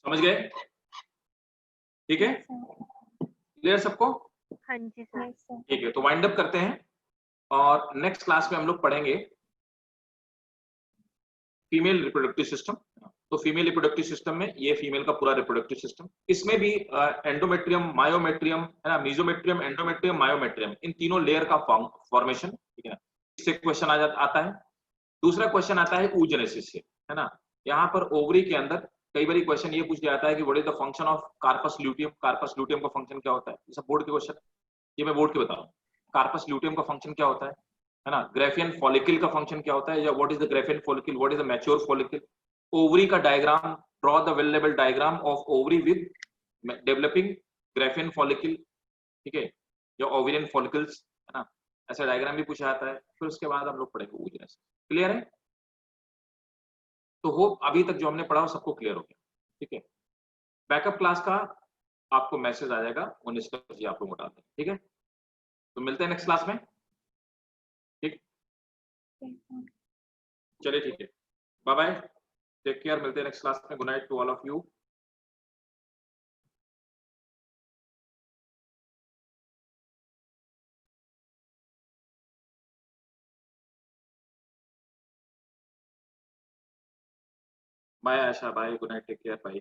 समझ गए? ठीक है, क्लियर सबको? हाँ जी सर। ठीक है, तो वाइंड अप करते हैं, और नेक्स्ट क्लास में हम लोग पढ़ेंगे फीमेल रिप्रोडक्टिव सिस्टम। तो फीमेल रिप्रोडक्टिव सिस्टम में ये फीमेल का पूरा रिप्रोडक्टिव सिस्टम, इसमें भी एंडोमेट्रियम, मायोमेट्रियम, है ना, मेसोमेट्रियम, एंडोमेट्रियम, मायोमेट्रियम, इन तीनों लेयर का फॉर्मेशन। ठीक है ना, इससे क्वेश्चन आता है। दूसरा क्वेश्चन आता है oogenesis से, है ना। यहाँ पर ओवरी के अंदर कई बार क्वेश्चन ये पूछ जाता है कि what is the function of corpus luteum. Corpus luteum का फंक्शन क्या होता है, ये सब बोर्ड के क्वेश्चन, ये मैं बोर्ड के बता रहा हूँ। कार्पस ल्यूटियम का फंक्शन क्या होता है, है ना। ग्रेफियन फॉलिकल का फंक्शन क्या होता है, या what is the Graafian follicle, what is the mature follicle. Ovary का डायग्राम, ड्रॉ द वेल लेवल diagram of ovary with developing Graafian follicle, ठीक है, या ओवेरियन फॉलिकल्स, है ना। ऐसा डायग्राम भी पूछा जाता है। फिर उसके बाद हम लोग पढ़ेंगे oosiness। क्लियर है। तो होप अभी तक जो हमने पढ़ा वो सबको क्लियर हो गया, ठीक है। बैकअप क्लास का आपको मैसेज आ जाएगा, वो निष्कर्ष जी आप लोग उठा दें, ठीक है। तो मिलते हैं नेक्स्ट क्लास में, ठीक। चलिए ठीक है, बाय बाय, टेक केयर, मिलते हैं नेक्स्ट क्लास में। Good night to all of you. Bye Asha, bye, good night, take care, bye.